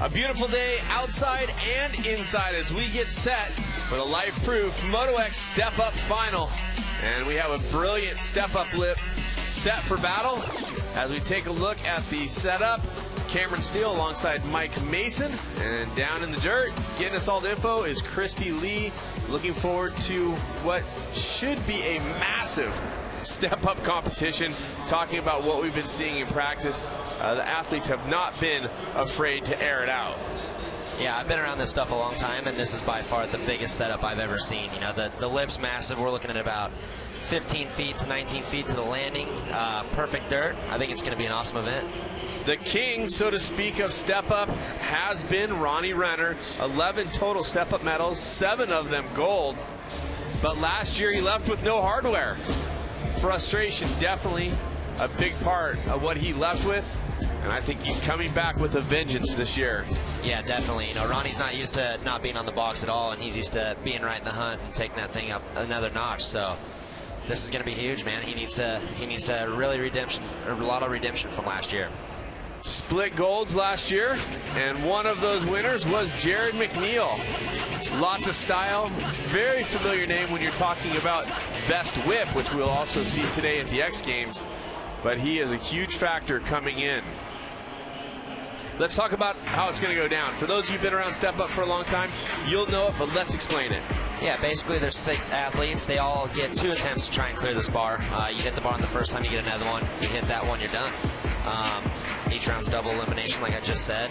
A beautiful day outside and inside as we get set for the LifeProof Moto X Step Up Final. And we have a brilliant Step Up lip set for battle. As we take a look at the setup, Cameron Steele alongside Mike Mason. And down in the dirt, getting us all the info is Christy Lee. Looking forward to what should be a massive step-up competition, talking about what we've been seeing in practice. The athletes have not been afraid to air it out. Yeah, I've been around this stuff a long time, and this is by far the biggest setup I've ever seen. You know, the lip's massive. We're looking at about 15 feet to 19 feet to the landing. Perfect dirt. I think it's going to be an awesome event. The king, so to speak, of step-up has been Ronnie Renner. 11 total step-up medals, 7 of them gold. But last year he left with no hardware. Frustration definitely a big part of what he left with, and I think he's coming back with a vengeance this year. Yeah, definitely. You know, Ronnie's not used to not being on the box at all, and he's used to being right in the hunt and taking that thing up another notch. So this is going to be huge, man. He needs to really a lot of redemption from last year. Split golds last year, and one of those winners was Jared Mcneil. Lots of style, very familiar name when you're talking about best whip, which we'll also see today at the X Games, but he is a huge factor coming in. Let's talk about how it's going to go down. For those of you who've been around Step Up for a long time, you'll know it, but let's explain it. Yeah, basically there's 6 athletes. They all get 2 attempts to try and clear this bar. You hit the bar on the first time, you get another one. You hit that one, you're done. Each round's double elimination, like I just said.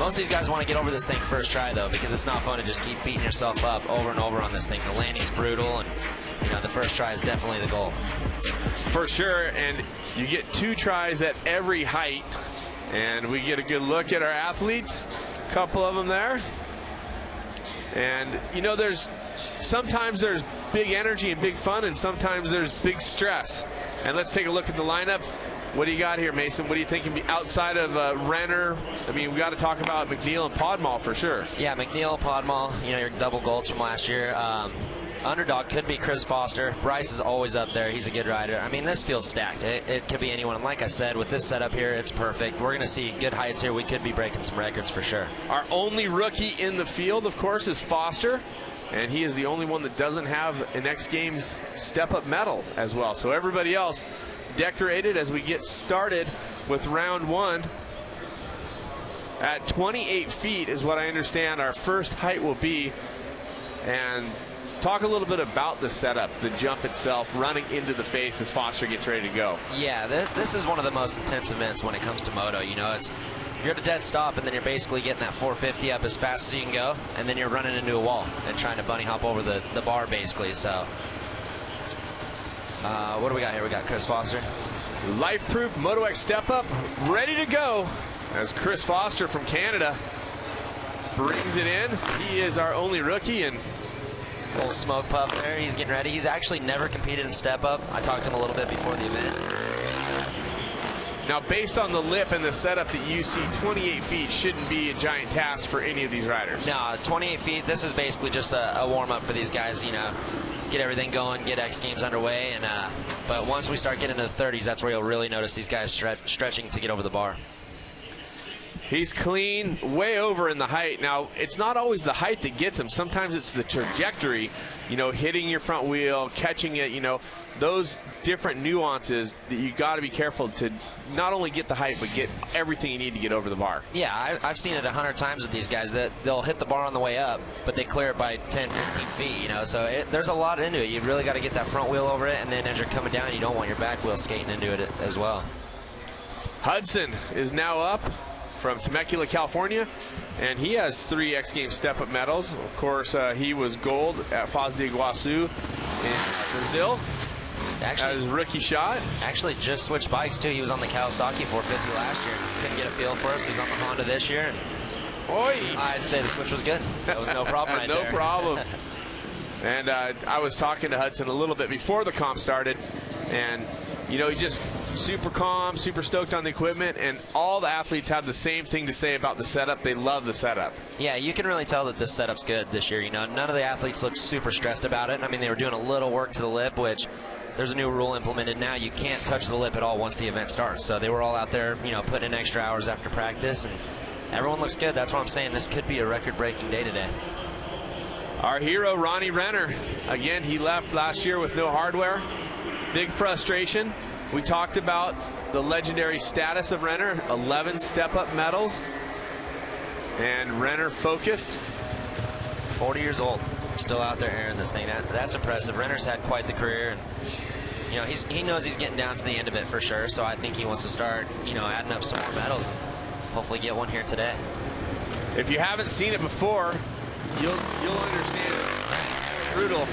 Most of these guys want to get over this thing first try, though, because it's not fun to just keep beating yourself up over and over on this thing. The landing's brutal, and you know the first try is definitely the goal. For sure, and you get 2 tries at every height, and we get a good look at our athletes. A couple of them there, and you know sometimes there's big energy and big fun, and sometimes there's big stress. And let's take a look at the lineup. What do you got here, Mason? What do you think outside of Renner? I mean, we got to talk about Mcneil and Podmall for sure. Yeah, Mcneil, Podmall, you know, your double golds from last year. Underdog could be Chris Foster. Bryce is always up there. He's a good rider. I mean, this field's stacked. It could be anyone. And like I said, with this setup here, it's perfect. We're going to see good heights here. We could be breaking some records for sure. Our only rookie in the field, of course, is Foster. And he is the only one that doesn't have an X Games step-up medal as well. So everybody else decorated as we get started with round 1. At 28 feet is what I understand our first height will be. And talk a little bit about the setup, the jump itself, running into the face as Foster gets ready to go. Yeah, this is one of the most intense events when it comes to Moto. You know, you're at a dead stop, and then you're basically getting that 450 up as fast as you can go, and then you're running into a wall and trying to bunny hop over the bar, basically. So what do we got here? We got Chris Foster. LifeProof Moto X Step Up, ready to go as Chris Foster from Canada brings it in. He is our only rookie, and little smoke puff there. He's getting ready. He's actually never competed in Step Up. I talked to him a little bit before the event. Now, based on the lip and the setup that you see, 28 feet shouldn't be a giant task for any of these riders. No, 28 feet, this is basically just a warm-up for these guys, you know, get everything going, get X Games underway. But once we start getting into the 30s, that's where you'll really notice these guys stretching to get over the bar. He's clean, way over in the height. Now, it's not always the height that gets him. Sometimes it's the trajectory, you know, hitting your front wheel, catching it, you know, those different nuances that you got to be careful to not only get the height, but get everything you need to get over the bar. Yeah, I've seen it 100 times with these guys that they'll hit the bar on the way up, but they clear it by 10, 15 feet, you know, so there's a lot into it. You really got to get that front wheel over it, and then as you're coming down, you don't want your back wheel skating into it as well. Hudson is now up from Temecula, California, and he has 3 X Games step-up medals. Of course, he was gold at Foz do Iguaçu in Brazil. Actually, his rookie shot. Actually, just switched bikes too. He was on the Kawasaki 450 last year. Couldn't get a feel for us. He's on the Honda this year. Oi! I'd say the switch was good. That was no problem right no there. No problem. And I was talking to Hudson a little bit before the comp started, and you know, he just super calm, super stoked on the equipment, and all the athletes have the same thing to say about the setup. They love the setup. Yeah, you can really tell that this setup's good this year. You know, none of the athletes looked super stressed about it. I mean, they were doing a little work to the lip, which there's a new rule implemented now. You can't touch the lip at all once the event starts. So they were all out there, you know, putting in extra hours after practice, and everyone looks good. That's what I'm saying. This could be a record-breaking day today. Our hero, Ronnie Renner. Again, he left last year with no hardware. Big frustration. We talked about the legendary status of Renner, 11 step-up medals. And Renner focused. 40 years old, still out there airing this thing. That's impressive. Renner's had quite the career, and you know he knows he's getting down to the end of it for sure. So I think he wants to start, you know, adding up some more medals and hopefully get one here today. If you haven't seen it before, you'll understand it's brutal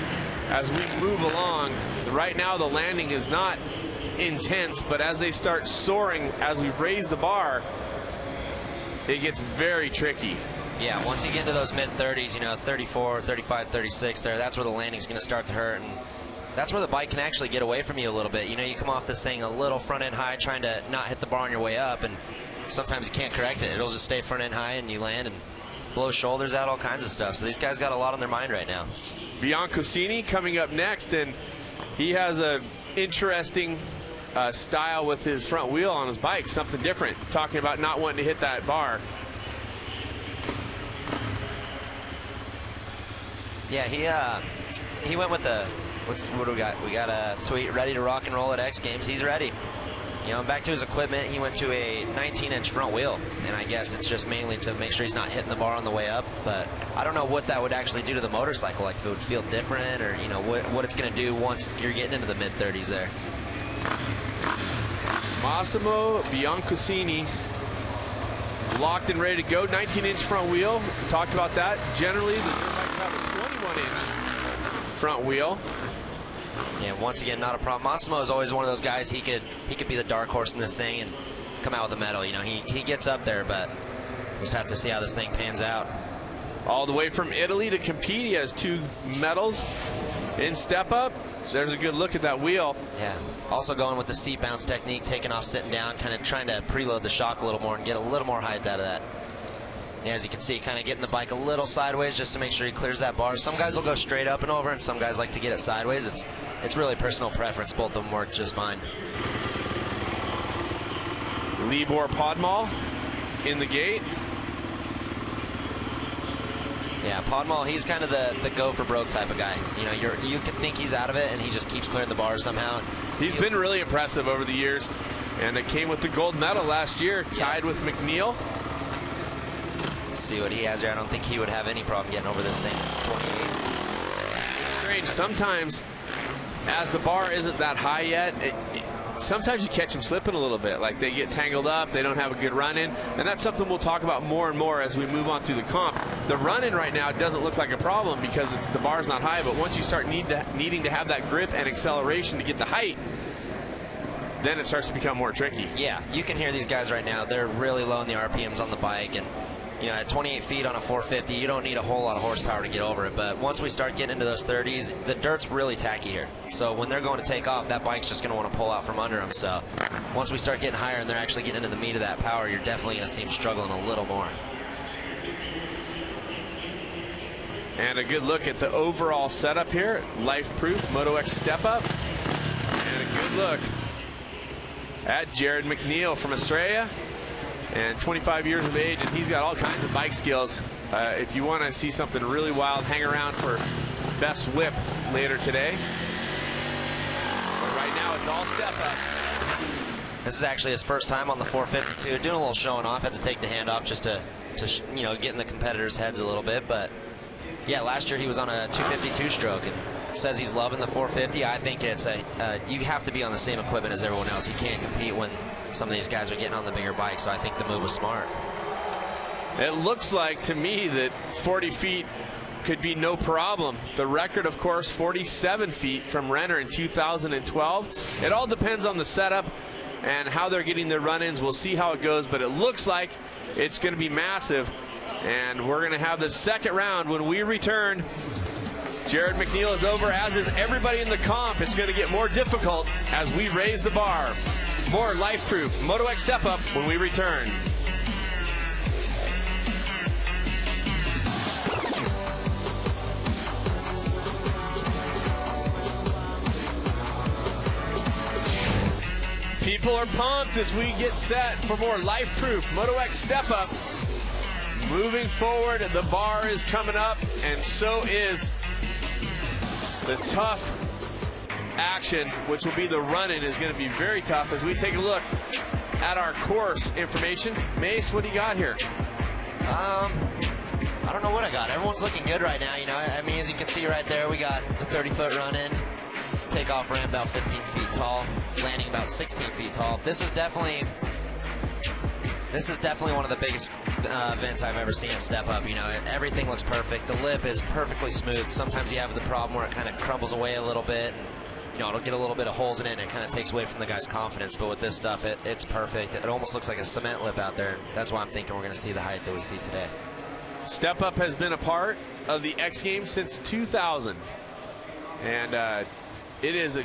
as we move along. Right now the landing is not intense, but as they start soaring, as we raise the bar, it gets very tricky. Yeah, once you get into those mid-30s, you know, 34, 35, 36 there, that's where the landing's going to start to hurt. And that's where the bike can actually get away from you a little bit. You know, you come off this thing a little front-end high trying to not hit the bar on your way up, and sometimes you can't correct it. It'll just stay front-end high, and you land and blow shoulders out, all kinds of stuff. So these guys got a lot on their mind right now. Biancosini coming up next, and he has a interesting style with his front wheel on his bike, something different, talking about not wanting to hit that bar. Yeah, he went with the, what do we got? We got a tweet, ready to rock and roll at X Games. He's ready. You know, back to his equipment, he went to a 19-inch front wheel, and I guess it's just mainly to make sure he's not hitting the bar on the way up. But I don't know what that would actually do to the motorcycle, like if it would feel different, or you know what it's going to do once you're getting into the mid-30s there. Massimo Biancosini locked and ready to go. 19-inch front wheel. We talked about that. Generally, the dirt bikes have a 21-inch front wheel. Yeah, once again, not a problem. Massimo is always one of those guys. He could be the dark horse in this thing and come out with a medal. You know, he gets up there, but we'll just have to see how this thing pans out. All the way from Italy to compete, he has 2 medals in step up. There's a good look at that wheel. Yeah, also going with the seat bounce technique, taking off, sitting down, kind of trying to preload the shock a little more and get a little more height out of that. Yeah, as you can see, kind of getting the bike a little sideways just to make sure he clears that bar. Some guys will go straight up and over, and some guys like to get it sideways. It's really personal preference. Both of them work just fine. Libor Podmal in the gate. Yeah, Podmal, he's kind of the go for broke type of guy. You know, you can think he's out of it, and he just keeps clearing the bars somehow. He's been really impressive over the years, and it came with the gold medal last year, tied with Mcneil. Let's see what he has here. I don't think he would have any problem getting over this thing. 28. It's strange. Sometimes, as the bar isn't that high yet, sometimes you catch them slipping a little bit. Like they get tangled up, they don't have a good run-in, and that's something we'll talk about more and more as we move on through the comp. The run-in right now doesn't look like a problem because the bar's not high, but once you start needing to have that grip and acceleration to get the height, then it starts to become more tricky. Yeah, you can hear these guys right now. They're really low in the RPMs on the bike, and you know, at 28 feet on a 450, you don't need a whole lot of horsepower to get over it. But once we start getting into those 30s, the dirt's really tacky here. So when they're going to take off, that bike's just going to want to pull out from under them. So once we start getting higher and they're actually getting into the meat of that power, you're definitely going to see them struggling a little more. And a good look at the overall setup here. LifeProof Moto X Step Up. And a good look at Jared Mcneil from Australia. And 25 years of age, and he's got all kinds of bike skills. If you want to see something really wild, hang around for best whip later today. But right now, it's all step up. This is actually his first time on the 452, doing a little showing off. Had to take the hand off just to you know, get in the competitors' heads a little bit. But yeah, last year he was on a 252 stroke and says he's loving the 450. I think it's you have to be on the same equipment as everyone else. You can't compete when some of these guys are getting on the bigger bikes, so I think the move was smart. It looks like to me that 40 feet could be no problem. The record, of course, 47 feet from Renner in 2012. It all depends on the setup and how they're getting their run-ins. We'll see how it goes, but it looks like it's going to be massive. And we're going to have the second round when we return. Jared Mcneil is over, as is everybody in the comp. It's going to get more difficult as we raise the bar. More LifeProof Moto X Step Up when we return. People are pumped as we get set for more LifeProof Moto X Step Up. Moving forward, the bar is coming up, and so is the tough action, which will be the run-in, is going to be very tough as we take a look at our course information. Mace, what do you got here? I don't know what I got. Everyone's looking good right now, you know. I mean, as you can see right there, we got the 30-foot run-in, takeoff ramp about 15 feet tall, landing about 16 feet tall. This is definitely one of the biggest events I've ever seen at Step Up. You know, everything looks perfect. The lip is perfectly smooth. Sometimes you have the problem where it kind of crumbles away a little bit. And, you know, it'll get a little bit of holes in it, and it kind of takes away from the guy's confidence. But with this stuff, it's perfect. It almost looks like a cement lip out there. That's why I'm thinking we're going to see the height that we see today. Step Up has been a part of the X Games since 2000. And it is the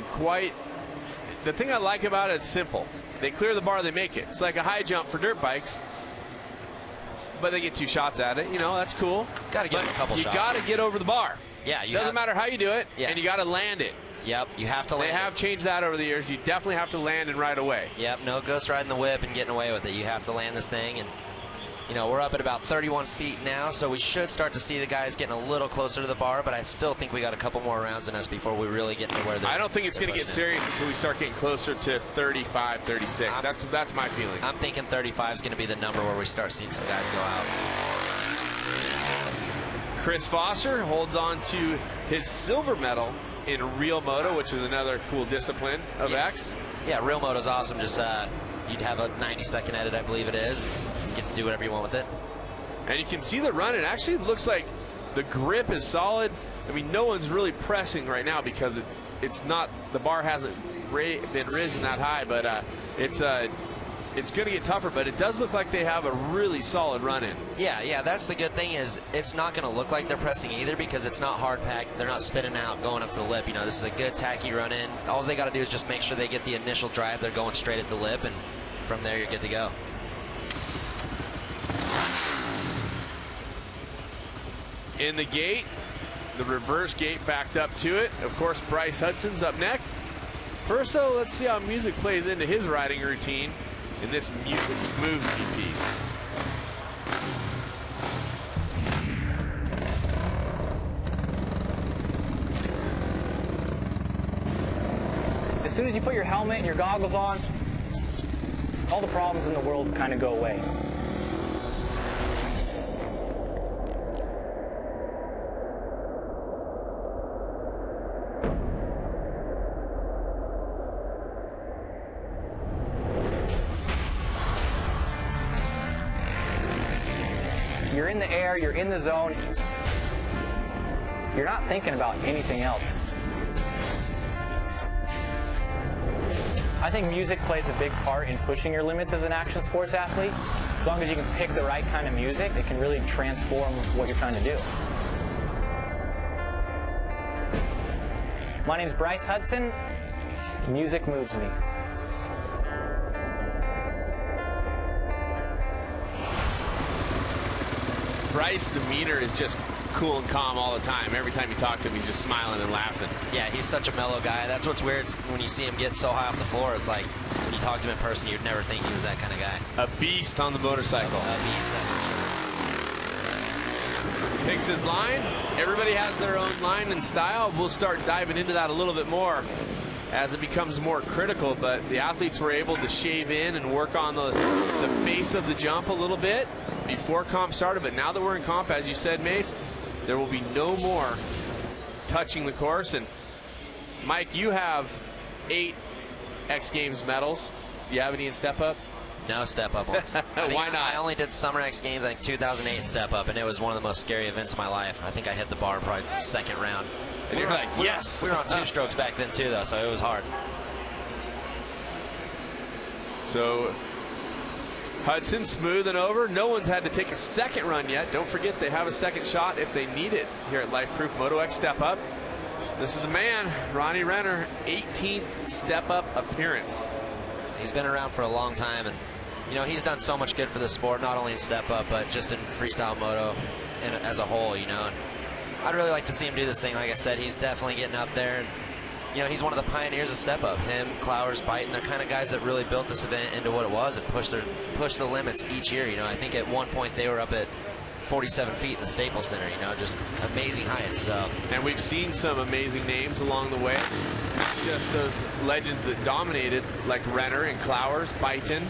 thing I like about it, it's simple. They clear the bar, they make it. It's like a high jump for dirt bikes, but they get 2 shots at it. You know, that's cool. Got to get a couple shots. You got to get over the bar. Yeah, doesn't matter how you do it, and you got to land it. Yep, you have to land. They have changed that over the years. You definitely have to land it right away. Yep, no ghost riding the whip and getting away with it. You have to land this thing, and you know, we're up at about 31 feet now, so we should start to see the guys getting a little closer to the bar, but I still think we got a couple more rounds in us before we really get to where they're... I don't think it's going to get serious until we start getting closer to 35, 36. That's my feeling. I'm thinking 35 is going to be the number where we start seeing some guys go out. Chris Foster holds on to his silver medal in Real Moto, which is another cool discipline of X. Yeah, Real Moto's awesome. Just you'd have a 90-second edit, I believe it is. You get to do whatever you want with it. And you can see the run. It actually looks like the grip is solid. I mean, no one's really pressing right now because it's not, the bar hasn't been risen that high, but it's going to get tougher, but it does look like they have a really solid run-in. Yeah, that's the good thing is it's not going to look like they're pressing either because it's not hard packed. They're not spinning out, going up to the lip. You know, this is a good tacky run-in. All they got to do is just make sure they get the initial drive. They're going straight at the lip, and from there you're good to go. In the gate, the reverse gate backed up to it. Of course, Bryce Hudson's up next. First, though, let's see how music plays into his riding routine in this moves me piece. As soon as you put your helmet and your goggles on, all the problems in the world kind of go away. You're in the air, you're in the zone. You're not thinking about anything else. I think music plays a big part in pushing your limits as an action sports athlete. As long as you can pick the right kind of music, it can really transform what you're trying to do. My name's Bryce Hudson. Music moves me. Bryce's demeanor is just cool and calm all the time. Every time you talk to him, he's just smiling and laughing. Yeah, he's such a mellow guy. That's what's weird when you see him get so high off the floor. It's like when you talk to him in person, you'd never think he was that kind of guy. A beast on the motorcycle. A beast, that's for sure. Picks his line. Everybody has their own line and style. We'll start diving into that a little bit more as it becomes more critical, but the athletes were able to shave in and work on the face of the jump a little bit before comp started. But now that we're in comp, as you said, Mace, there will be no more touching the course. And Mike, you have 8 X Games medals. Do you have any in Step Up? No Step Up ones. Why not? I only did Summer X Games, I think 2008 Step Up, and it was one of the most scary events of my life. I think I hit the bar probably second round. And you're like, yes. We were on 2 strokes back then too, though, so it was hard. So Hudson smoothing over. No one's had to take a second run yet. Don't forget they have a second shot if they need it here at LifeProof Moto X Step Up. This is the man, Ronnie Renner, 18th Step Up appearance. He's been around for a long time, and you know, he's done so much good for the sport, not only in Step Up, but just in freestyle moto and as a whole, you know. And I'd really like to see him do this thing. Like I said, he's definitely getting up there. And, you know, he's one of the pioneers of Step Up. Him, Clowers, Byton, they're kind of guys that really built this event into what it was and pushed the limits each year. You know, I think at one point they were up at 47 feet in the Staples Center, you know, just amazing heights. So. And we've seen some amazing names along the way. Not just those legends that dominated, like Renner and Clowers, Byton,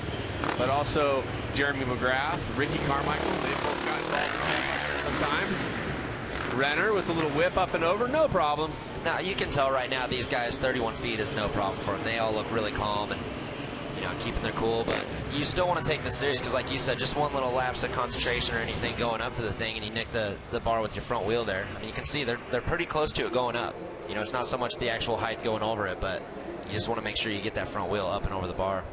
but also Jeremy McGrath, Ricky Carmichael. They've both got involved in time. Renner with a little whip up and over, no problem. Now, you can tell right now these guys, 31 feet is no problem for them. They all look really calm and, you know, keeping their cool, but you still want to take this serious because, like you said, just one little lapse of concentration or anything going up to the thing and you nick the bar with your front wheel there. I mean, you can see they're pretty close to it going up. You know, it's not so much the actual height going over it, but you just want to make sure you get that front wheel up and over the bar.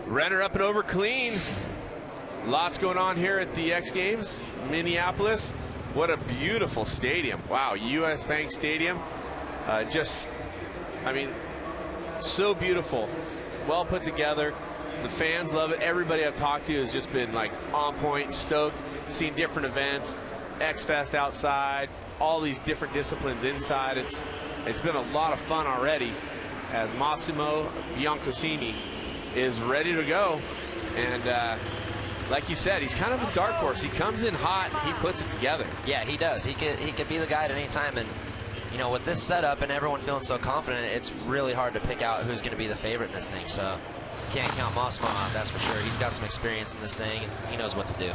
Renner up and over clean. Lots going on here at the X Games Minneapolis. What a beautiful stadium. Wow, US Bank Stadium. Just, I mean, so beautiful. Well put together. The fans love it. Everybody I've talked to has just been like on point, stoked, seen different events, X Fest outside, all these different disciplines inside. It's been a lot of fun already as Massimo Biancosini is ready to go. And like you said, he's kind of a dark horse. He comes in hot, he puts it together. Yeah, he does. He could be the guy at any time. And, you know, with this setup and everyone feeling so confident, it's really hard to pick out who's going to be the favorite in this thing. So can't count Massimo out, that's for sure. He's got some experience in this thing, and he knows what to do.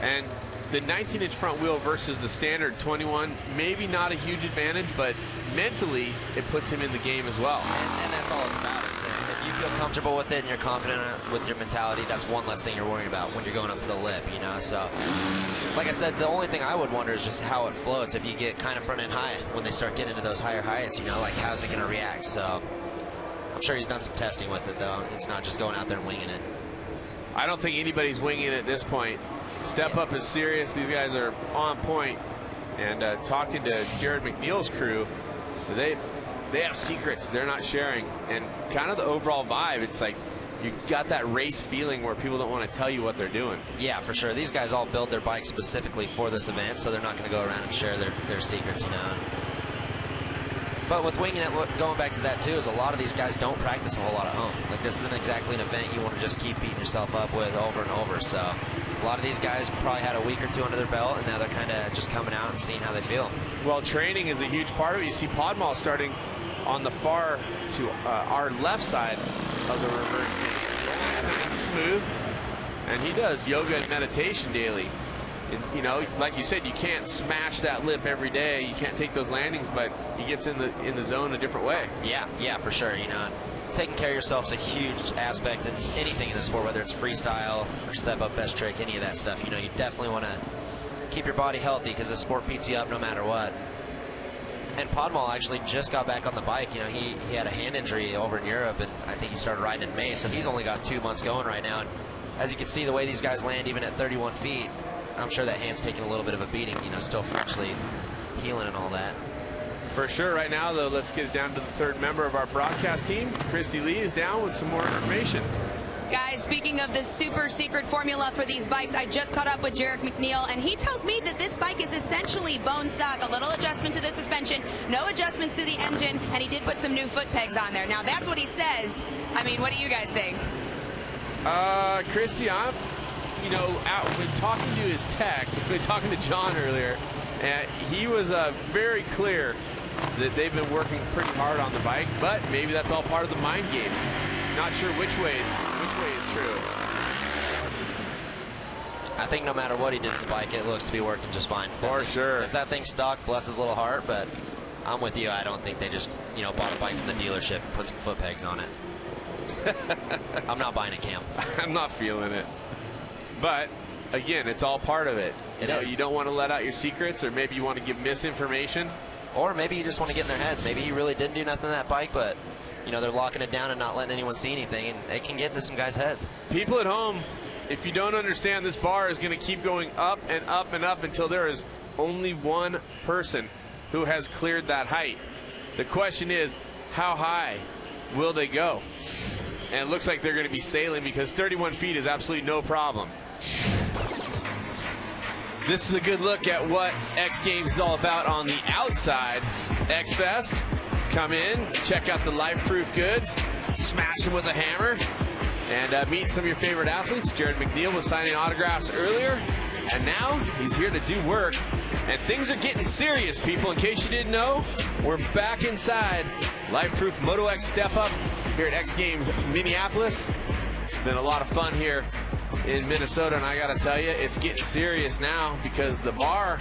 And the 19-inch front wheel versus the standard 21, maybe not a huge advantage, but mentally it puts him in the game as well. And that's all it's about. If you feel comfortable with it and you're confident with your mentality, that's one less thing you're worrying about when you're going up to the lip, you know. So, like I said, the only thing I would wonder is just how it floats if you get kind of front end high when they start getting into those higher heights, you know, like how's it going to react. So I'm sure he's done some testing with it, though. He's not just going out there and winging it. I don't think anybody's winging it at this point. Step Up is serious. These guys are on point. And talking to Jared Mcneil's crew, they have secrets they're not sharing. And kind of the overall vibe, it's like you got that race feeling where people don't want to tell you what they're doing. Yeah, for sure. These guys all build their bikes specifically for this event, so they're not going to go around and share their secrets, you know. But with winging it, going back to that too, is a lot of these guys don't practice a whole lot at home. Like, this isn't exactly an event you want to just keep beating yourself up with over and over. So a lot of these guys probably had a week or two under their belt, and now they're kind of just coming out and seeing how they feel. Well, training is a huge part of it. You see Podmal starting on the far to our left side of the reverse. Smooth. And he does yoga and meditation daily. And, you know, like you said, you can't smash that lip every day. You can't take those landings, but he gets in the zone a different way. Yeah, for sure. You know, taking care of yourself is a huge aspect in anything in this sport, whether it's freestyle or step up, best trick, any of that stuff. You know, you definitely want to keep your body healthy because the sport beats you up no matter what. And Podmal actually just got back on the bike. You know, he had a hand injury over in Europe, and I think he started riding in May, so he's only got 2 months going right now. And as you can see, the way these guys land, even at 31 feet, I'm sure that hand's taking a little bit of a beating, you know, still freshly healing and all that. For sure. Right now, though, let's get it down to the third member of our broadcast team. Christy Lee is down with some more information. Guys, speaking of the super secret formula for these bikes, I just caught up with Jarek Mcneil, and he tells me that this bike is essentially bone stock. A little adjustment to the suspension, no adjustments to the engine, and he did put some new foot pegs on there. Now, that's what he says. I mean, what do you guys think? Christy, you know, when talking to his tech, we were talking to John earlier, and he was very clear that they've been working pretty hard on the bike, but maybe that's all part of the mind game. Not sure which way is true. I think no matter what he did to the bike, it looks to be working just fine. For sure. If that thing's stock, bless his little heart, but I'm with you. I don't think they just, you know, bought a bike from the dealership and put some foot pegs on it. I'm not buying a Cam. I'm not feeling it. But again, it's all part of it. You don't want to let out your secrets, or maybe you want to give misinformation. Or maybe you just want to get in their heads. Maybe he really didn't do nothing to that bike, but, you know, they're locking it down and not letting anyone see anything, and it can get into some guys' heads. People at home, if you don't understand, this bar is going to keep going up and up and up until there is only one person who has cleared that height. The question is, how high will they go? And it looks like they're going to be sailing, because 31 feet is absolutely no problem. This is a good look at what X Games is all about on the outside. X Fest, come in, check out the LifeProof goods, smash them with a hammer, and meet some of your favorite athletes. Jared Mcneil was signing autographs earlier, and now he's here to do work. And things are getting serious, people. In case you didn't know, we're back inside LifeProof Moto X Step Up here at X Games Minneapolis. It's been a lot of fun here in Minnesota, and I gotta tell you, it's getting serious now because the bar,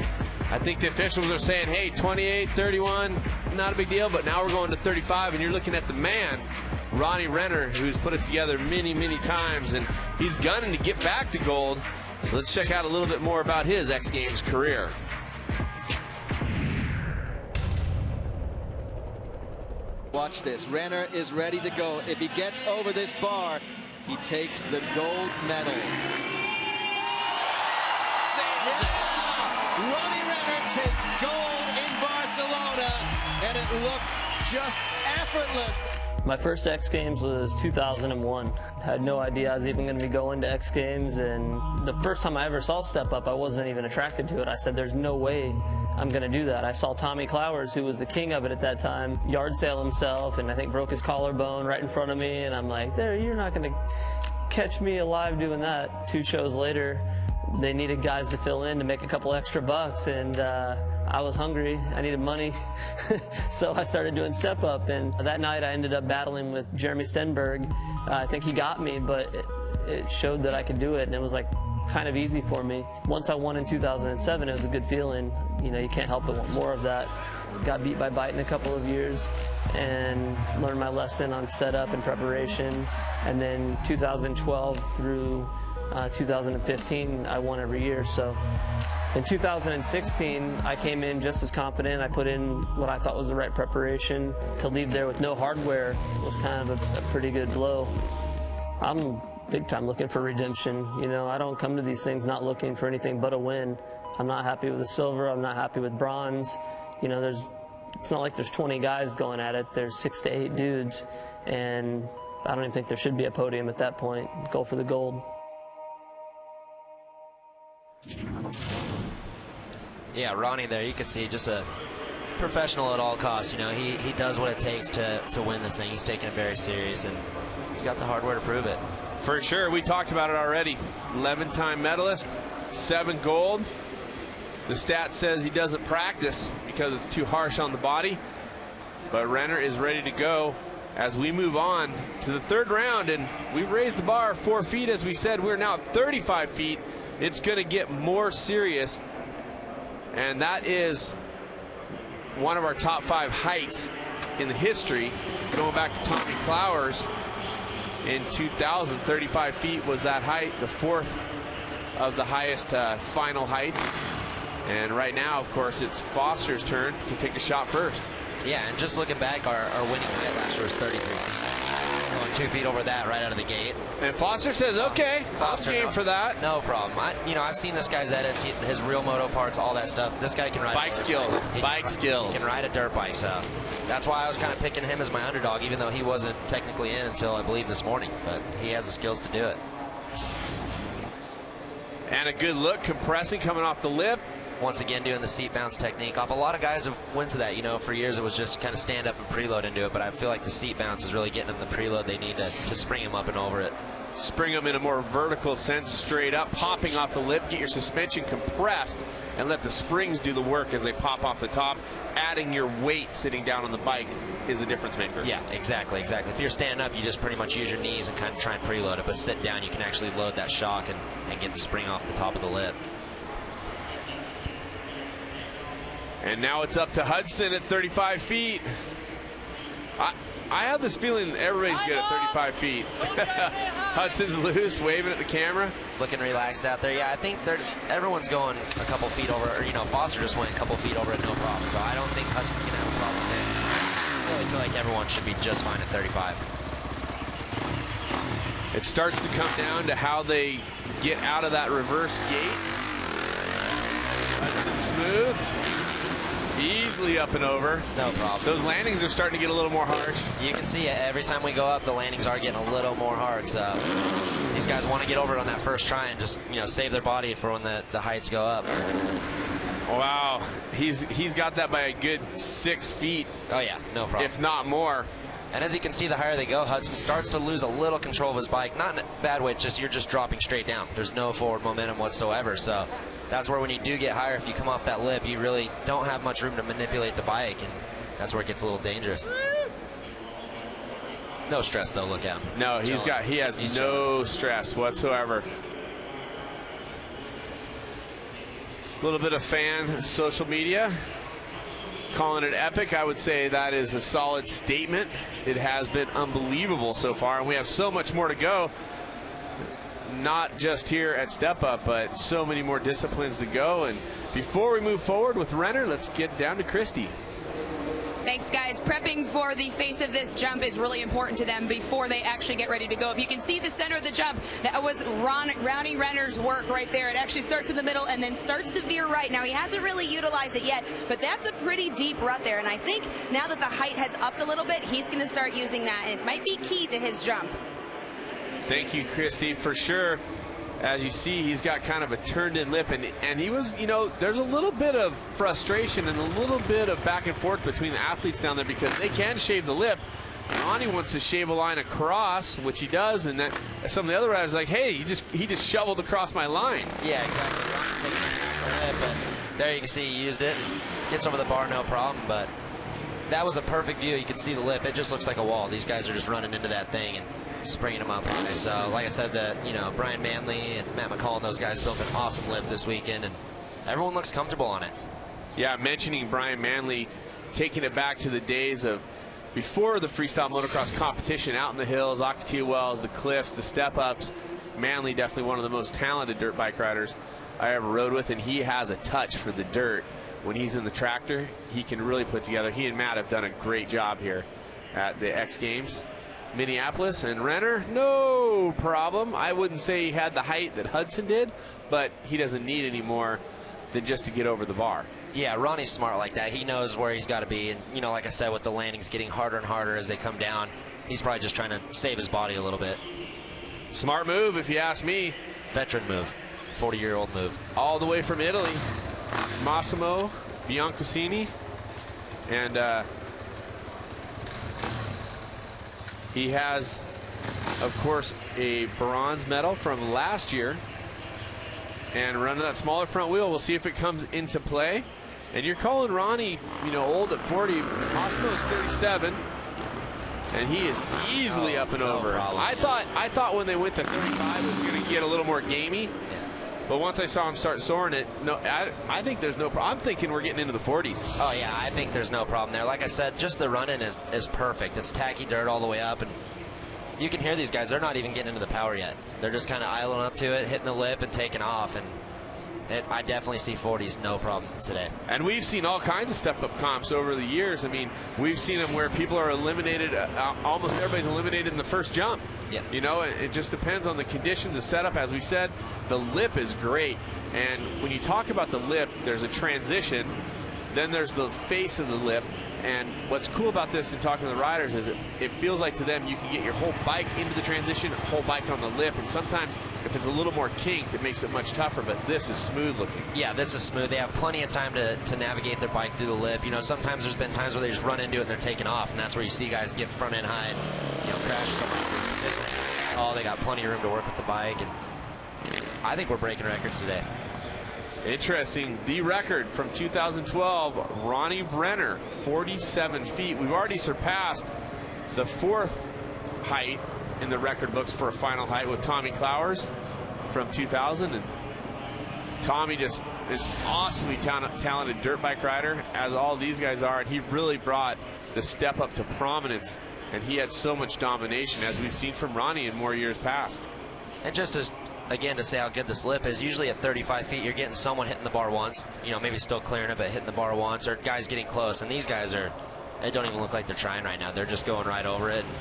I think the officials are saying, hey, 28, 31, not a big deal, but now we're going to 35, and you're looking at the man, Ronnie Renner, who's put it together many, many times, and he's gunning to get back to gold. So let's check out a little bit more about his X Games career. Watch this. Renner is ready to go. If he gets over this bar, he takes the gold medal. Saves it. Ronnie Renner takes gold in Barcelona, and it looked just effortless. My first X Games was 2001. I had no idea I was even going to be going to X Games, and the first time I ever saw Step Up, I wasn't even attracted to it. I said, there's no way I'm going to do that. I saw Tommy Clowers, who was the king of it at that time, yard sale himself, and I think broke his collarbone right in front of me, and I'm like, you're not going to catch me alive doing that. 2 shows later, they needed guys to fill in to make a couple extra bucks, and I was hungry. I needed money. So I started doing Step Up, and that night I ended up battling with Jeremy Stenberg. I think he got me, but it showed that I could do it, and it was like kind of easy for me. Once I won in 2007, it was a good feeling. You know, you can't help but want more of that. Got beat by Bite in a couple of years and learned my lesson on setup and preparation. And then 2012 through 2015, I won every year. So in 2016, I came in just as confident. I put in what I thought was the right preparation. To leave there with no hardware was kind of a pretty good blow. I'm big time looking for redemption. You know, I don't come to these things not looking for anything but a win. I'm not happy with the silver. I'm not happy with bronze. You know, it's not like there's 20 guys going at it. There's 6 to 8 dudes, and I don't even think there should be a podium at that point. Go for the gold. Yeah, Ronnie there, you can see just a professional at all costs. You know, he does what it takes to win this thing. He's taking it very serious, and he's got the hardware to prove it. For sure. We talked about it already. 11-time medalist, 7 gold. The stat says he doesn't practice because it's too harsh on the body. But Renner is ready to go as we move on to the 3rd round. And we've raised the bar 4 feet. As we said, we're now at 35 feet. It's going to get more serious. And that is one of our top 5 heights in the history. Going back to Tommy Clowers. In 2000, 35 feet was that height, the 4th of the highest final heights. And right now, of course, it's Foster's turn to take a shot first. Yeah, and just looking back, our winning height last year was 33 feet. Going 2 feet over that right out of the gate. And Foster says, okay, Foster game for that. No problem. I've seen this guy's edits, his real moto parts, all that stuff. This guy can ride bike skills. Bike skills. He can ride a dirt bike, so that's why I was kind of picking him as my underdog, even though he wasn't technically in until I believe this morning. But he has the skills to do it. And a good look, compressing, coming off the lip. Once again, doing the seat bounce technique. A lot of guys have went to that. You know, for years it was just kind of stand up and preload into it, but I feel like the seat bounce is really getting them the preload they need to spring them up and over it. Spring them in a more vertical sense, straight up, popping off the lip, get your suspension compressed, and let the springs do the work as they pop off the top. Adding your weight sitting down on the bike is a difference maker. Yeah, exactly. If you're standing up, you just pretty much use your knees and kind of try and preload it, but sit down, you can actually load that shock and get the spring off the top of the lip. And now it's up to Hudson at 35 feet. I have this feeling everybody's good at 35 feet. Hudson's loose, waving at the camera. Looking relaxed out there. Yeah, I think everyone's going a couple feet over, or, you know, Foster just went a couple feet over it, no problem. So I don't think Hudson's going to have a problem with this. I really feel like everyone should be just fine at 35. It starts to come down to how they get out of that reverse gate. Hudson smooth. Easily up and over. No problem. Those landings are starting to get a little more harsh. You can see it. Every time we go up, the landings are getting a little more hard. So these guys want to get over it on that first try and just, you know, save their body for when the heights go up. Wow. He's got that by a good 6 feet. Oh, yeah. No problem. If not more. And as you can see, the higher they go, Hudson starts to lose a little control of his bike. Not in a bad way, it's just you're just dropping straight down. There's no forward momentum whatsoever. So that's where when you do get higher, if you come off that lip, you really don't have much room to manipulate the bike, and that's where it gets a little dangerous. No stress though, look at him. No, he has no stress whatsoever. A little bit of fan social media calling it epic. I would say that is a solid statement. It has been unbelievable so far, and we have so much more to go. Not just here at Step Up, but so many more disciplines to go. And before we move forward with Renner, let's get down to Christy. Thanks, guys. Prepping for the face of this jump is really important to them before they actually get ready to go. If you can see the center of the jump, that was Ronnie Renner's work right there. It actually starts in the middle and then starts to veer right. Now, he hasn't really utilized it yet, but that's a pretty deep rut there. And I think now that the height has upped a little bit, he's going to start using that, and it might be key to his jump. Thank you, Christy, for sure. As you see, he's got kind of a turned-in lip, and he was, you know, there's a little bit of frustration and a little bit of back and forth between the athletes down there because they can shave the lip. Ronnie wants to shave a line across, which he does, and then some of the other riders are like, hey, he just shoveled across my line. Yeah, exactly. Ronnie takes an extra lip, but there you can see he used it. Gets over the bar, no problem, but that was a perfect view. You can see the lip. It just looks like a wall. These guys are just running into that thing and springing them up high. So, like I said, Brian Manley and Matt McCall and those guys built an awesome lip this weekend, and everyone looks comfortable on it. Yeah, mentioning Brian Manley, taking it back to the days of before the freestyle motocross competition, out in the hills, Ocotillo Wells, the cliffs, the step-ups. Manley, definitely one of the most talented dirt bike riders I ever rode with, and he has a touch for the dirt. When he's in the tractor, he can really put together. He and Matt have done a great job here at the X Games Minneapolis. And Renner, no problem. I wouldn't say he had the height that Hudson did, but he doesn't need any more than just to get over the bar. Yeah, Ronnie's smart like that. He knows where he's got to be. And, like I said, with the landings getting harder and harder as they come down, he's probably just trying to save his body a little bit. Smart move, if you ask me. Veteran move. 40-year-old move. All the way from Italy. Massimo Bianconcini. And he has, of course, a bronze medal from last year. And running that smaller front wheel, we'll see if it comes into play. And you're calling Ronnie, old at 40. Massimo's 37. And he is easily up and over. I thought when they went to 35 it was going to get a little more gamey. Yeah. But once I saw him start soaring it, no, I think there's no problem. I'm thinking we're getting into the 40s. Oh, yeah, I think there's no problem there. Like I said, just the run-in is perfect. It's tacky dirt all the way up, and you can hear these guys. They're not even getting into the power yet. They're just kind of idling up to it, hitting the lip, and taking off. And I definitely see 40s, no problem today. And we've seen all kinds of step-up comps over the years. I mean, we've seen them where people are eliminated, almost everybody's eliminated in the first jump. Yeah. It just depends on the conditions, the setup. As we said, the lip is great. And when you talk about the lip, there's a transition. Then there's the face of the lip. And what's cool about this in talking to the riders is it feels like to them you can get your whole bike into the transition, whole bike on the lip. And sometimes if it's a little more kinked, it makes it much tougher. But this is smooth looking. Yeah, this is smooth. They have plenty of time to navigate their bike through the lip. Sometimes there's been times where they just run into it and they're taking off. And that's where you see guys get front end high and crash somewhere. This one, they got plenty of room to work with the bike. And I think we're breaking records today. Interesting. The record from 2012, Ronnie Renner, 47 feet. We've already surpassed the fourth height in the record books for a final height with Tommy Clowers from 2000. And Tommy just is awesomely talented dirt bike rider, as all these guys are. And he really brought the step up to prominence. And he had so much domination, as we've seen from Ronnie in more years past. And just to again, to say how good this lip is, usually at 35 feet, you're getting someone hitting the bar once, maybe still clearing it, but hitting the bar once, or guys getting close. And these guys they don't even look like they're trying right now. They're just going right over it. And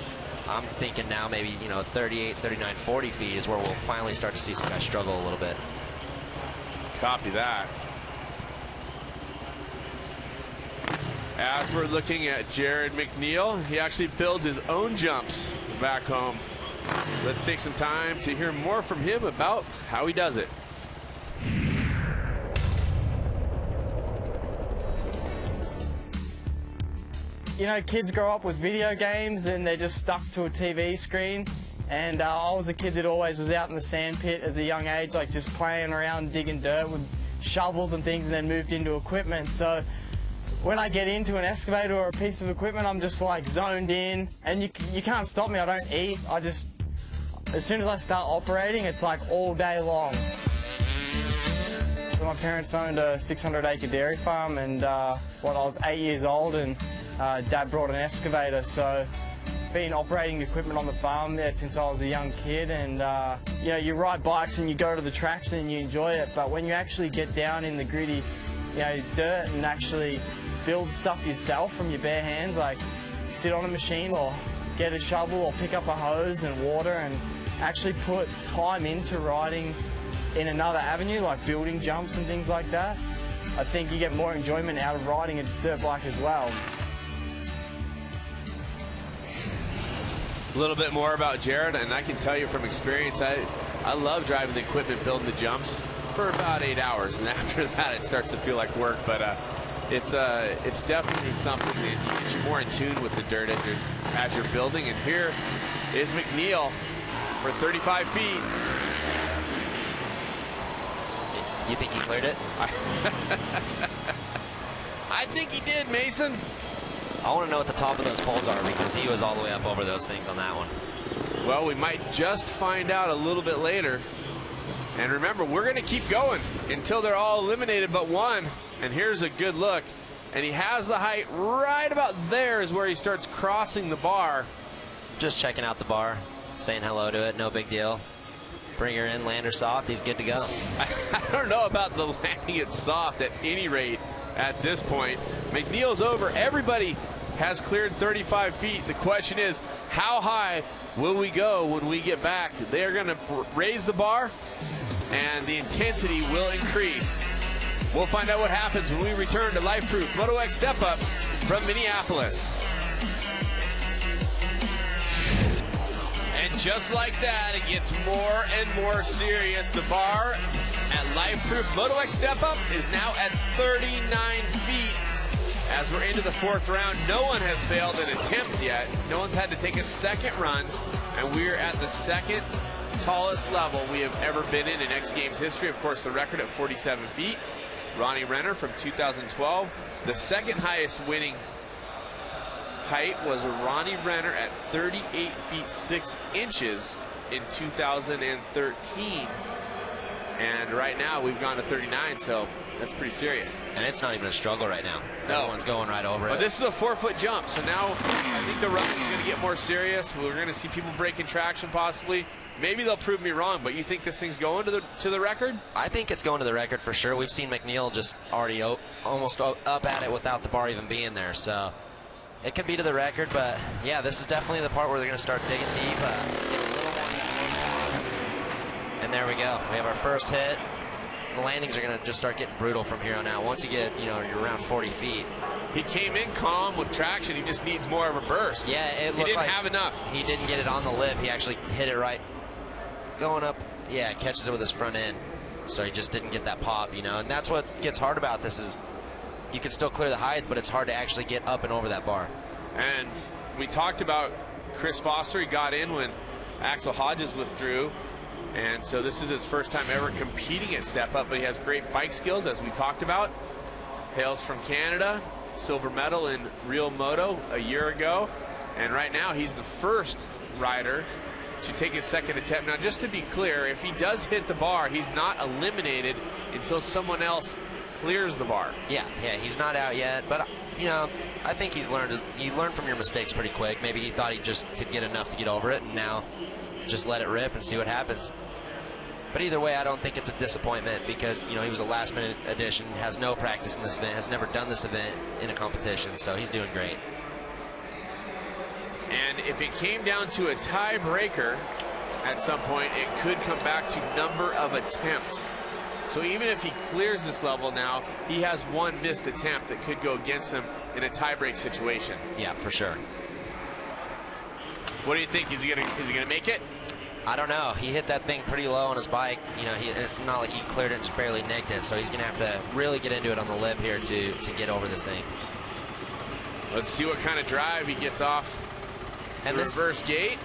I'm thinking now maybe, 38, 39, 40 feet is where we'll finally start to see some guys struggle a little bit. Copy that. As we're looking at Jared Mcneil, he actually builds his own jumps back home. Let's take some time to hear more from him about how he does it. you know, kids grow up with video games and they're just stuck to a TV screen. And I was a kid that always was out in the sand pit as a young age, like just playing around, digging dirt with shovels and things, and then moved into equipment. So when I get into an excavator or a piece of equipment, I'm just like zoned in, and you can't stop me. I don't eat. I just, as soon as I start operating, it's like all day long. So my parents owned a 600-acre dairy farm, and I was 8 years old, and Dad brought an excavator. So been operating equipment on the farm there since I was a young kid, and you know, you ride bikes and you go to the tracks and you enjoy it, but when you actually get down in the gritty, you know, dirt and actually build stuff yourself from your bare hands, like sit on a machine or get a shovel or pick up a hose and water and actually put time into riding in another avenue, like building jumps and things like that, I think you get more enjoyment out of riding a dirt bike as well. A little bit more about Jared, and I can tell you from experience, I love driving the equipment, building the jumps for about 8 hours, and after that it starts to feel like work. But it's definitely something that gets you more in tune with the dirt as you're building. And here is Mcneil for 35 feet. You think he cleared it? I think he did, Mason. I want to know what the top of those poles are, because he was all the way up over those things on that one. Well, we might just find out a little bit later. And remember, we're going to keep going until they're all eliminated but one. And here's a good look. And he has the height right about there is where he starts crossing the bar. Just checking out the bar, saying hello to it, no big deal. Bring her in, land her soft, he's good to go. I don't know about the landing it soft at any rate at this point. Mcneil's over. Everybody has cleared 35 feet. The question is, how high will we go when we get back? They're going to raise the bar, and the intensity will increase. We'll find out what happens when we return to LifeProof Moto X Step Up from Minneapolis. And just like that, it gets more and more serious. The bar at LifeProof Moto X Step Up is now at 39 feet. As we're into the fourth round, no one has failed an attempt yet. No one's had to take a second run, and we're at the second tallest level we have ever been in X Games history. Of course, the record at 47 feet. Ronnie Renner from 2012. The second highest winning height was Ronnie Renner at 38 feet 6 inches in 2013. And right now we've gone to 39, so that's pretty serious. And it's not even a struggle right now. No. Everyone's going right over it. But this is a 4-foot jump, so now I think the run is going to get more serious. We're going to see people breaking traction possibly. Maybe they'll prove me wrong, but you think this thing's going to the record? I think it's going to the record for sure. We've seen Mcneil just already almost up at it without the bar even being there, so it could be to the record. But yeah, this is definitely the part where they're going to start digging deep, get a little more. And there we go. We have our first hit. The landings are going to just start getting brutal from here on out. Once you get, you know, you're around 40 feet. He came in calm with traction. He just needs more of a burst. Yeah, it looked he didn't like have enough. He didn't get it on the lip. He actually hit it right going up. Yeah, catches it with his front end. So he just didn't get that pop, you know. And that's what gets hard about this is you can still clear the heights, but it's hard to actually get up and over that bar. And we talked about Chris Foster. He got in when Axel Hodges withdrew. And so this is his first time ever competing at Step Up, but he has great bike skills, as we talked about. Hails from Canada, silver medal in Real Moto a year ago. And right now he's the first rider to take his second attempt. Now, just to be clear, if he does hit the bar, he's not eliminated until someone else clears the bar. Yeah, he's not out yet, but you know, I think he's learned. You learn from your mistakes pretty quick. Maybe he thought he just could get enough to get over it, and now just let it rip and see what happens. But either way, I don't think it's a disappointment because, you know, he was a last-minute addition, has no practice in this event, has never done this event in a competition, so he's doing great. And if it came down to a tiebreaker at some point, it could come back to number of attempts. So even if he clears this level now, he has one missed attempt that could go against him in a tiebreak situation. Yeah, for sure. What do you think? Is he gonna make it? I don't know. He hit that thing pretty low on his bike. You know, it's not like he cleared it and just barely nicked it. So he's gonna have to really get into it on the lip here to get over this thing. Let's see what kind of drive he gets off and the reverse gate.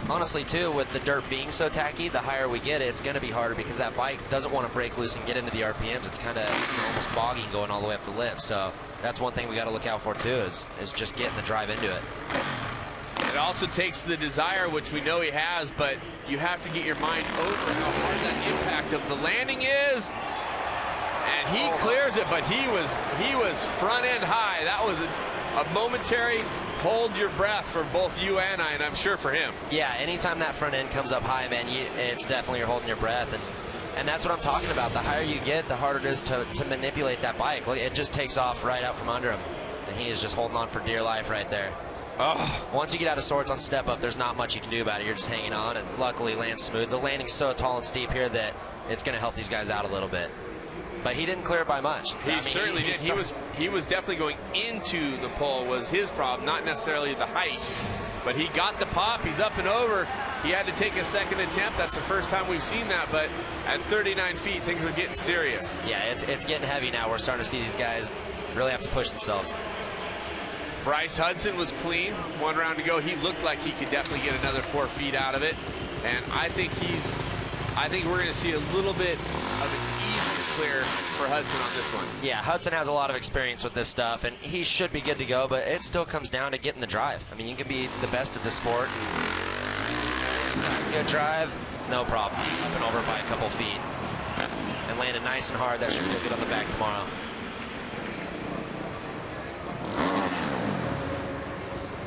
Honestly, too, with the dirt being so tacky, the higher we get, it's going to be harder because that bike doesn't want to break loose and get into the RPMs. It's kind of almost bogging going all the way up the lip. So that's one thing we got to look out for, too, is just getting the drive into it. It also takes the desire, which we know he has, but you have to get your mind over how hard that impact of the landing is. And he clears it, but he was front end high. That was a momentary hold your breath for both you and I, and I'm sure for him. Yeah, anytime that front end comes up high, man, it's definitely you're holding your breath. And that's what I'm talking about. The higher you get, the harder it is to manipulate that bike. Look, it just takes off right out from under him. And he is just holding on for dear life right there. Oh. Once you get out of sorts on step up, there's not much you can do about it. You're just hanging on, and luckily lands smooth. The landing's so tall and steep here that it's going to help these guys out a little bit. But he didn't clear it by much. He certainly did. He was definitely going into the pole was his problem, not necessarily the height. But he got the pop. He's up and over. He had to take a second attempt. That's the first time we've seen that. But at 39 feet, things are getting serious. Yeah, it's getting heavy now. We're starting to see these guys really have to push themselves. Bryce Hudson was clean. 1 round to go. He looked like he could definitely get another 4 feet out of it. And I think we're going to see a little bit of an easier clear for Hudson on this one. Yeah, Hudson has a lot of experience with this stuff, and he should be good to go, but it still comes down to getting the drive. I mean, you can be the best at this sport. Good drive, no problem. Up and over by a couple feet. And landed nice and hard. That should feel good on the back tomorrow.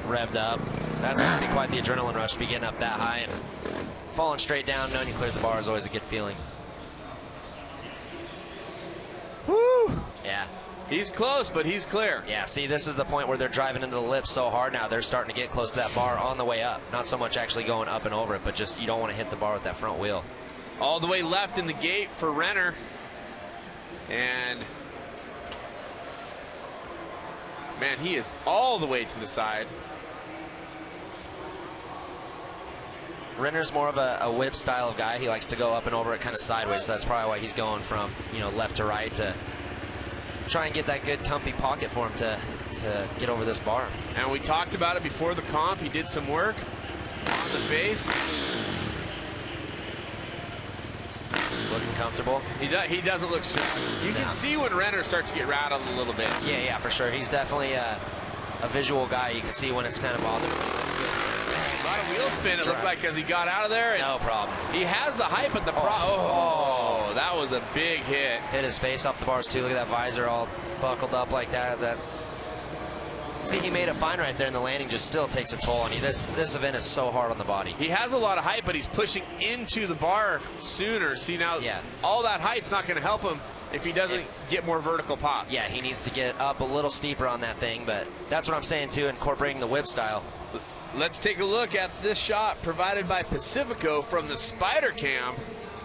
Revved up. That's going to be quite the adrenaline rush to be getting up that high and falling straight down, knowing you cleared the bar is always a good feeling. Woo! Yeah. He's close, but he's clear. Yeah, see, this is the point where they're driving into the lip so hard now. They're starting to get close to that bar on the way up. Not so much actually going up and over it, but just you don't want to hit the bar with that front wheel. All the way left in the gate for Renner. And, man, he is all the way to the side. Renner's more of a whip style of guy. He likes to go up and over it kind of sideways, so that's probably why he's going from, you know, left to right to try and get that good comfy pocket for him to get over this bar. And we talked about it before the comp. He did some work on the base. Looking comfortable. He doesn't look stressed. You can see when Renner starts to get rattled a little bit. Yeah, for sure. He's definitely a visual guy. You can see when it's kind of bothering him. A lot of wheel spin, it looked like, as he got out of there. And no problem. He has the height, but the that was a big hit. Hit his face off the bars, too. Look at that visor all buckled up like that. See, he made it fine right there, and the landing just still takes a toll on you. This event is so hard on the body. He has a lot of height, but he's pushing into the bar sooner. See, now all that height's not going to help him if he doesn't get more vertical pop. Yeah, he needs to get up a little steeper on that thing, but that's what I'm saying, too, incorporating the whip style. Let's take a look at this shot provided by Pacifico from the Spider Cam.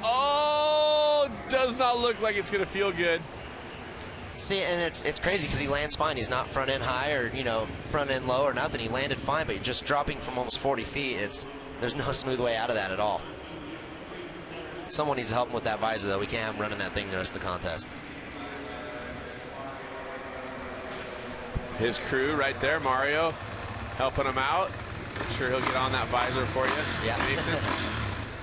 Oh, does not look like it's going to feel good. See, and it's crazy because he lands fine. He's not front end high or, you know, front end low or nothing. He landed fine, but just dropping from almost 40 feet, there's no smooth way out of that at all. Someone needs to help him with that visor, though. We can't have him running that thing the rest of the contest. His crew right there, Mario, helping him out. I'm sure he'll get on that visor for you. Yeah. Mason.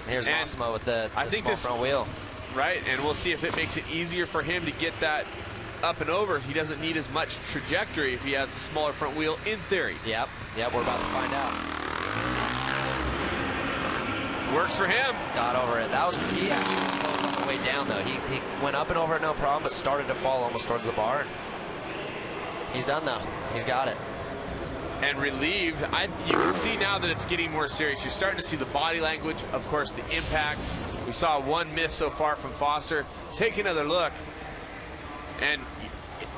Here's Massimo with the small front wheel. Right, and we'll see if it makes it easier for him to get that up and over. He doesn't need as much trajectory if he has a smaller front wheel, in theory. Yep, we're about to find out. Works for him. Got over it. He actually was close on the way down, though. He went up and over it, no problem, but started to fall almost towards the bar. He's done, though. He's got it. And relieved. You can see now that it's getting more serious. You're starting to see the body language, of course, the impacts. We saw one miss so far from Foster. Take another look. And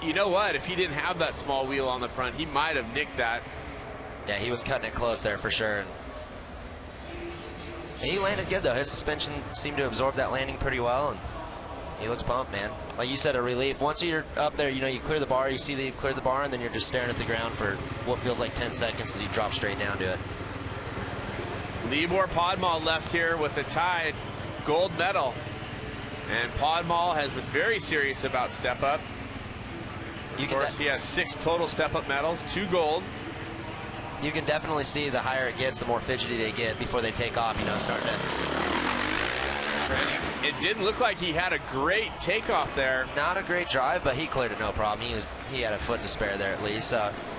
you know what? If he didn't have that small wheel on the front, he might have nicked that. Yeah, he was cutting it close there for sure. And he landed good, though. His suspension seemed to absorb that landing pretty well, and he looks pumped, man. Like you said, a relief. Once you're up there, you know, you clear the bar, you see that you've cleared the bar, and then you're just staring at the ground for what feels like 10 seconds as you drop straight down to it. Libor Podmal left here with a tied gold medal. And Podmal has been very serious about step up. Of course, he has 6 total step-up medals, 2 gold. You can definitely see the higher it gets, the more fidgety they get before they take off, you know, starting to. It didn't look like he had a great takeoff there. Not a great drive, but he cleared it no problem. He had a foot to spare there at least.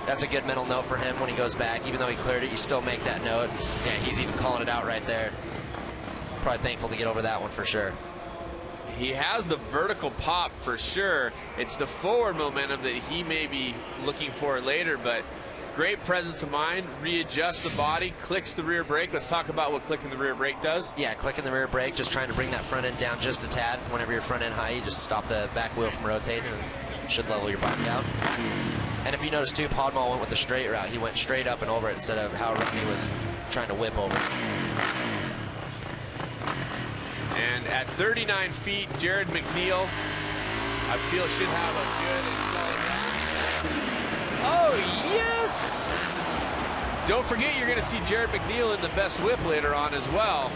That's a good mental note for him when he goes back. Even though he cleared it, you still make that note. Yeah, he's even calling it out right there. Probably thankful to get over that one for sure. He has the vertical pop for sure. It's the forward momentum that he may be looking for later, but great presence of mind, readjusts the body, clicks the rear brake. Let's talk about what clicking the rear brake does. Yeah, clicking the rear brake, just trying to bring that front end down just a tad. Whenever you're front end high, you just stop the back wheel from rotating and it should level your bike out. And if you notice too, Podmall went with the straight route. He went straight up and over it instead of how Ronnie was trying to whip over it. And at 39 feet, Jared Mcneil, I feel, should have a good and solid. Oh, yes! Don't forget, you're going to see Jared Mcneil in the best whip later on as well,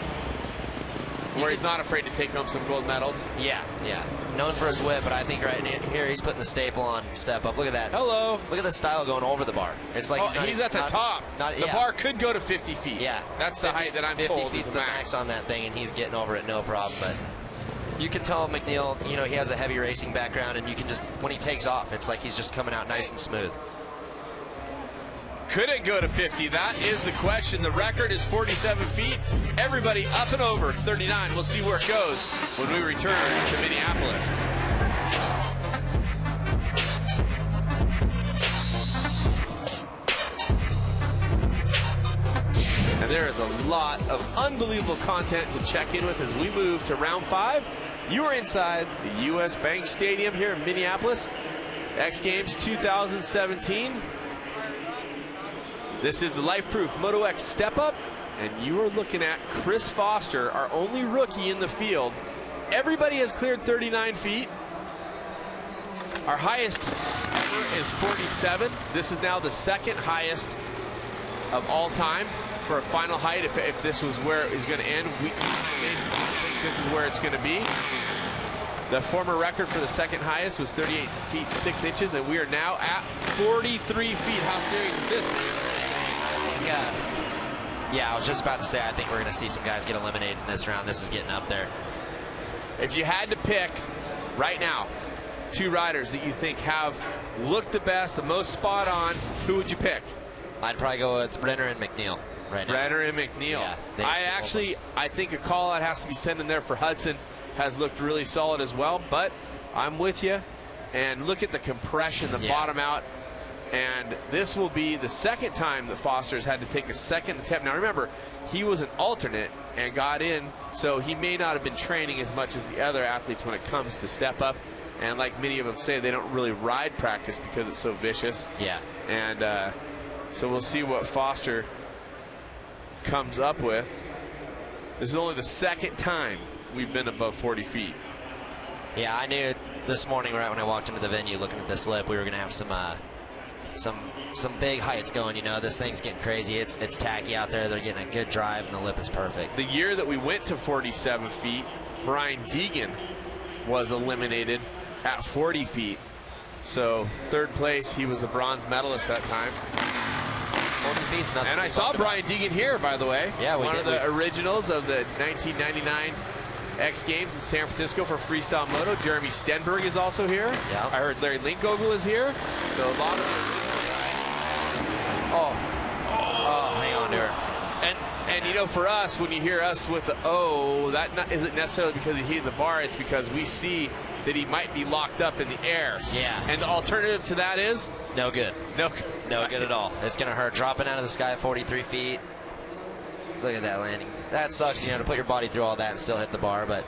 where he's not afraid to take home some gold medals. Yeah, yeah. Known for his whip, but I think right here he's putting the staple on step up. Look at that. Hello. Look at the style going over the bar. It's like he's at the top. The bar could go to 50 feet. Yeah. That's the height that I'm 50 told feet's is the max on that thing, and he's getting over it no problem. But you can tell Mcneil, you know, he has a heavy racing background, and you can just, when he takes off, it's like he's just coming out nice and smooth. Could it go to 50? That is the question. The record is 47 feet. Everybody up and over 39. We'll see where it goes when we return to Minneapolis. And there is a lot of unbelievable content to check in with as we move to round 5. You are inside the U.S. Bank Stadium here in Minneapolis. X Games 2017. This is the LifeProof Moto X Step Up, and you are looking at Chris Foster, our only rookie in the field. Everybody has cleared 39 feet. Our highest ever is 47. This is now the second highest of all time for a final height. If this was where it was going to end, we basically think this is where it's going to be. The former record for the second highest was 38 feet 6 inches, and we are now at 43 feet. How serious is this? Yeah, I was just about to say, I think we're going to see some guys get eliminated in this round. This is getting up there. If you had to pick right now 2 riders that you think have looked the best, the most spot on, who would you pick? I'd probably go with Renner and Mcneil right now. Renner and Mcneil. Yeah, I think a call out has to be sent in there for Hudson. Has looked really solid as well, but I'm with you. And look at the compression, the bottom out. And this will be the second time that Foster's had to take a second attempt. Now remember, he was an alternate and got in, so he may not have been training as much as the other athletes when it comes to step up. And like many of them say, they don't really ride practice because it's so vicious. Yeah. And so we'll see what Foster comes up with. This is only the second time we've been above 40 feet. Yeah, I knew this morning right when I walked into the venue looking at this lip, we were going to have some big heights going. You know, this thing's getting crazy. It's tacky out there. They're getting a good drive, and the lip is perfect. The year that we went to 47 feet, Brian Deegan was eliminated at 40 feet. So third place, he was a bronze medalist that time. 40 feet's nothing. And I saw Brian Deegan here, by the way. Yeah, one of the originals of the 1999 X Games in San Francisco for freestyle moto. Jeremy Stenberg is also here. Yeah. I heard Larry Linkogel is here. So a lot of the Oh, hang on to her. And you know, for us, when you hear us with the that isn't necessarily because he hit the bar. It's because we see that he might be locked up in the air. Yeah. And the alternative to that is? No good. No good at all. It's going to hurt. Dropping out of the sky at 43 feet. Look at that landing. That sucks, you know, to put your body through all that and still hit the bar. But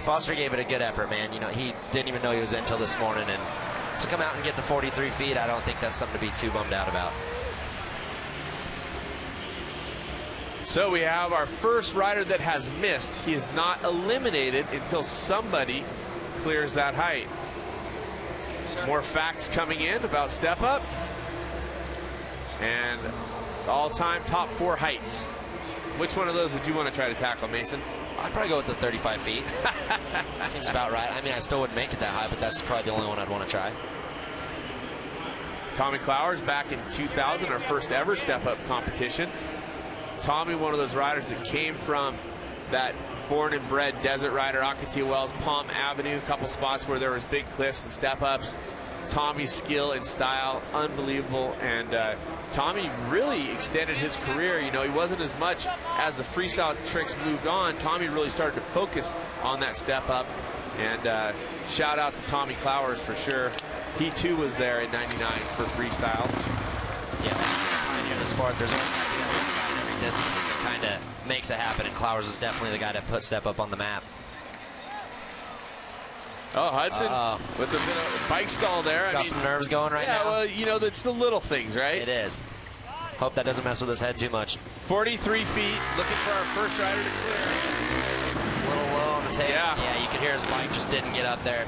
Foster gave it a good effort, man. You know, he didn't even know he was in until this morning. And to come out and get to 43 feet, I don't think that's something to be too bummed out about. So we have our first rider that has missed. He is not eliminated until somebody clears that height. More facts coming in about step up. And all-time top 4 heights. Which one of those would you want to try to tackle, Mason? I'd probably go with the 35 feet. Seems about right. I mean, I still wouldn't make it that high, but that's probably the only one I'd want to try. Tommy Clowers back in 2000, our first ever step-up competition. Tommy, one of those riders that came from that born and bred desert rider, Akatia Wells, Palm Avenue, a couple spots where there was big cliffs and step-ups. Tommy's skill and style, unbelievable, and Tommy really extended his career. You know, he wasn't as much as the freestyle tricks moved on. Tommy really started to focus on that step-up, and shout out to Tommy Clowers for sure. He too was there in '99 for freestyle. Yeah, pioneer the sport. There's every discipline that kind of makes it happen, and Clowers was definitely the guy to put step up on the map. Oh, Hudson with a bit of bike stall there. Got some nerves going right now. Yeah, well, you know, that's the little things, right? It is. Hope that doesn't mess with his head too much. 43 feet, looking for our first rider to clear. A little low on the tape. Yeah, you could hear his bike just didn't get up there.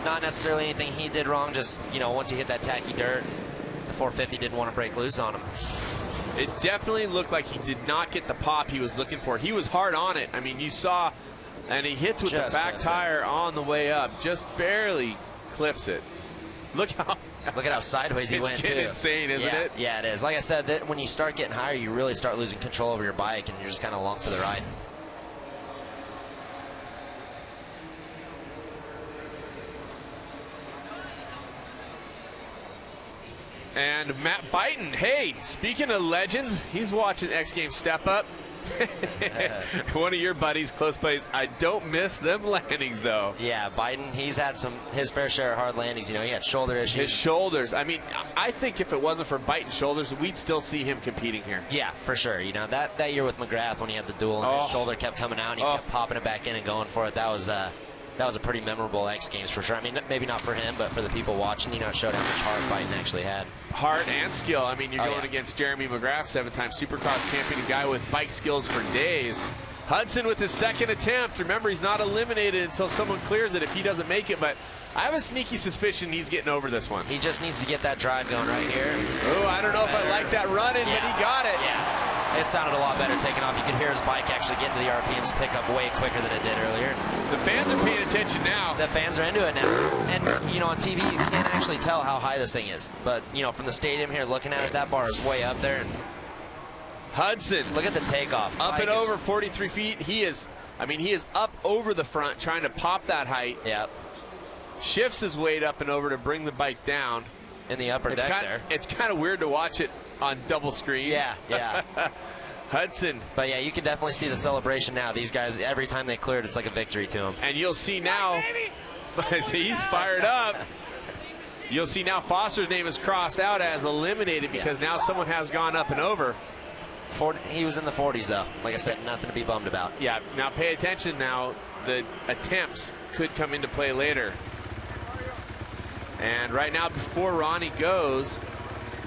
Not necessarily anything he did wrong, just, you know, once he hit that tacky dirt, the 450 didn't want to break loose on him. It definitely looked like he did not get the pop he was looking for. He was hard on it. I mean, you saw, and he hits with the back tire on the way up, just barely clips it. Look at how sideways he went, too. It's getting insane, isn't it? Yeah, it is. Like I said, that when you start getting higher, you really start losing control over your bike, and you're just kind of along for the ride. And Matt Byton, hey, speaking of legends, he's watching X Games Step Up. One of your buddies, close buddies. I don't miss them landings, though. Yeah, Byton, he's had his fair share of hard landings. You know, he had shoulder issues. His shoulders. I mean, I think if it wasn't for Byton's shoulders, we'd still see him competing here. Yeah, for sure. You know, that year with McGrath when he had the duel and his shoulder kept coming out and he kept popping it back in and going for it, that was a pretty memorable X Games for sure. I mean, maybe not for him, but for the people watching, you know, it showed how much heart Byton actually had. Heart and skill. I mean, you're going against Jeremy McGrath, 7-time Supercross champion, a guy with bike skills for days. Hudson with his second attempt. Remember, he's not eliminated until someone clears it if he doesn't make it, but I have a sneaky suspicion he's getting over this one. He just needs to get that drive going right here. Oh, I don't know if I like that running, but he got it. Yeah, it sounded a lot better taking off. You could hear his bike actually getting to the RPMs pick up way quicker than it did earlier. The fans are paying attention now. The fans are into it now. And, you know, on TV, you can't actually tell how high this thing is. But, you know, from the stadium here, looking at it, that bar is way up there. And Hudson. Look at the takeoff. Up and over 43 feet. He is up over the front trying to pop that height. Yep. Shifts his weight up and over to bring the bike down. In the upper deck there. It's kind of weird to watch it on double screen. Yeah. Hudson. But yeah, you can definitely see the celebration now. These guys, every time they cleared, it's like a victory to them. And you'll see now, he's fired up. You'll see now Foster's name is crossed out as eliminated because now someone has gone up and over. He was in the 40s, though. Like I said, nothing to be bummed about. Yeah, now pay attention now. The attempts could come into play later. And right now, before Ronnie goes,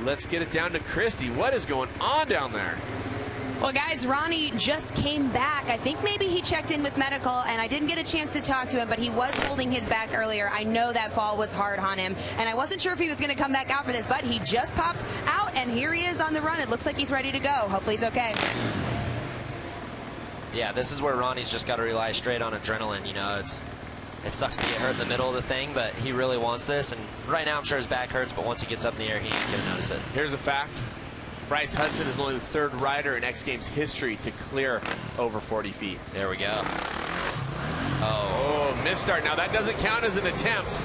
let's get it down to Christy. What is going on down there? Well, guys, Ronnie just came back. I think maybe he checked in with medical, and I didn't get a chance to talk to him, but he was holding his back earlier. I know that fall was hard on him, and I wasn't sure if he was going to come back out for this, but he just popped out, and here he is on the run. It looks like he's ready to go. Hopefully he's okay. Yeah, this is where Ronnie's just got to rely straight on adrenaline. You know, it sucks to get hurt in the middle of the thing, but he really wants this, and right now I'm sure his back hurts, but once he gets up in the air, he ain't going to notice it. Here's a fact. Bryce Hudson is only the third rider in X Games history to clear over 40 feet. There we go. Oh, missed start. Now, that doesn't count as an attempt.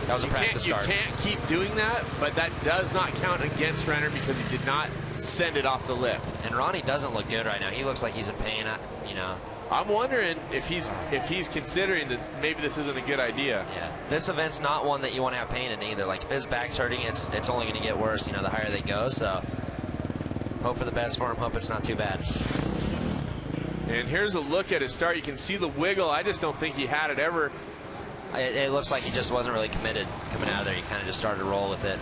That was a practice start. You can't keep doing that, but that does not count against Renner because he did not send it off the lip. And Ronnie doesn't look good right now. He looks like he's in pain, you know. I'm wondering if he's considering that maybe this isn't a good idea. Yeah, this event's not one that you want to have pain in either. Like, if his back's hurting, it's only going to get worse, you know, the higher they go. So hope for the best for him. Hope it's not too bad. And here's a look at his start. You can see the wiggle. I just don't think he had it ever. It looks like he just wasn't really committed coming out of there. He kind of just started to roll with it.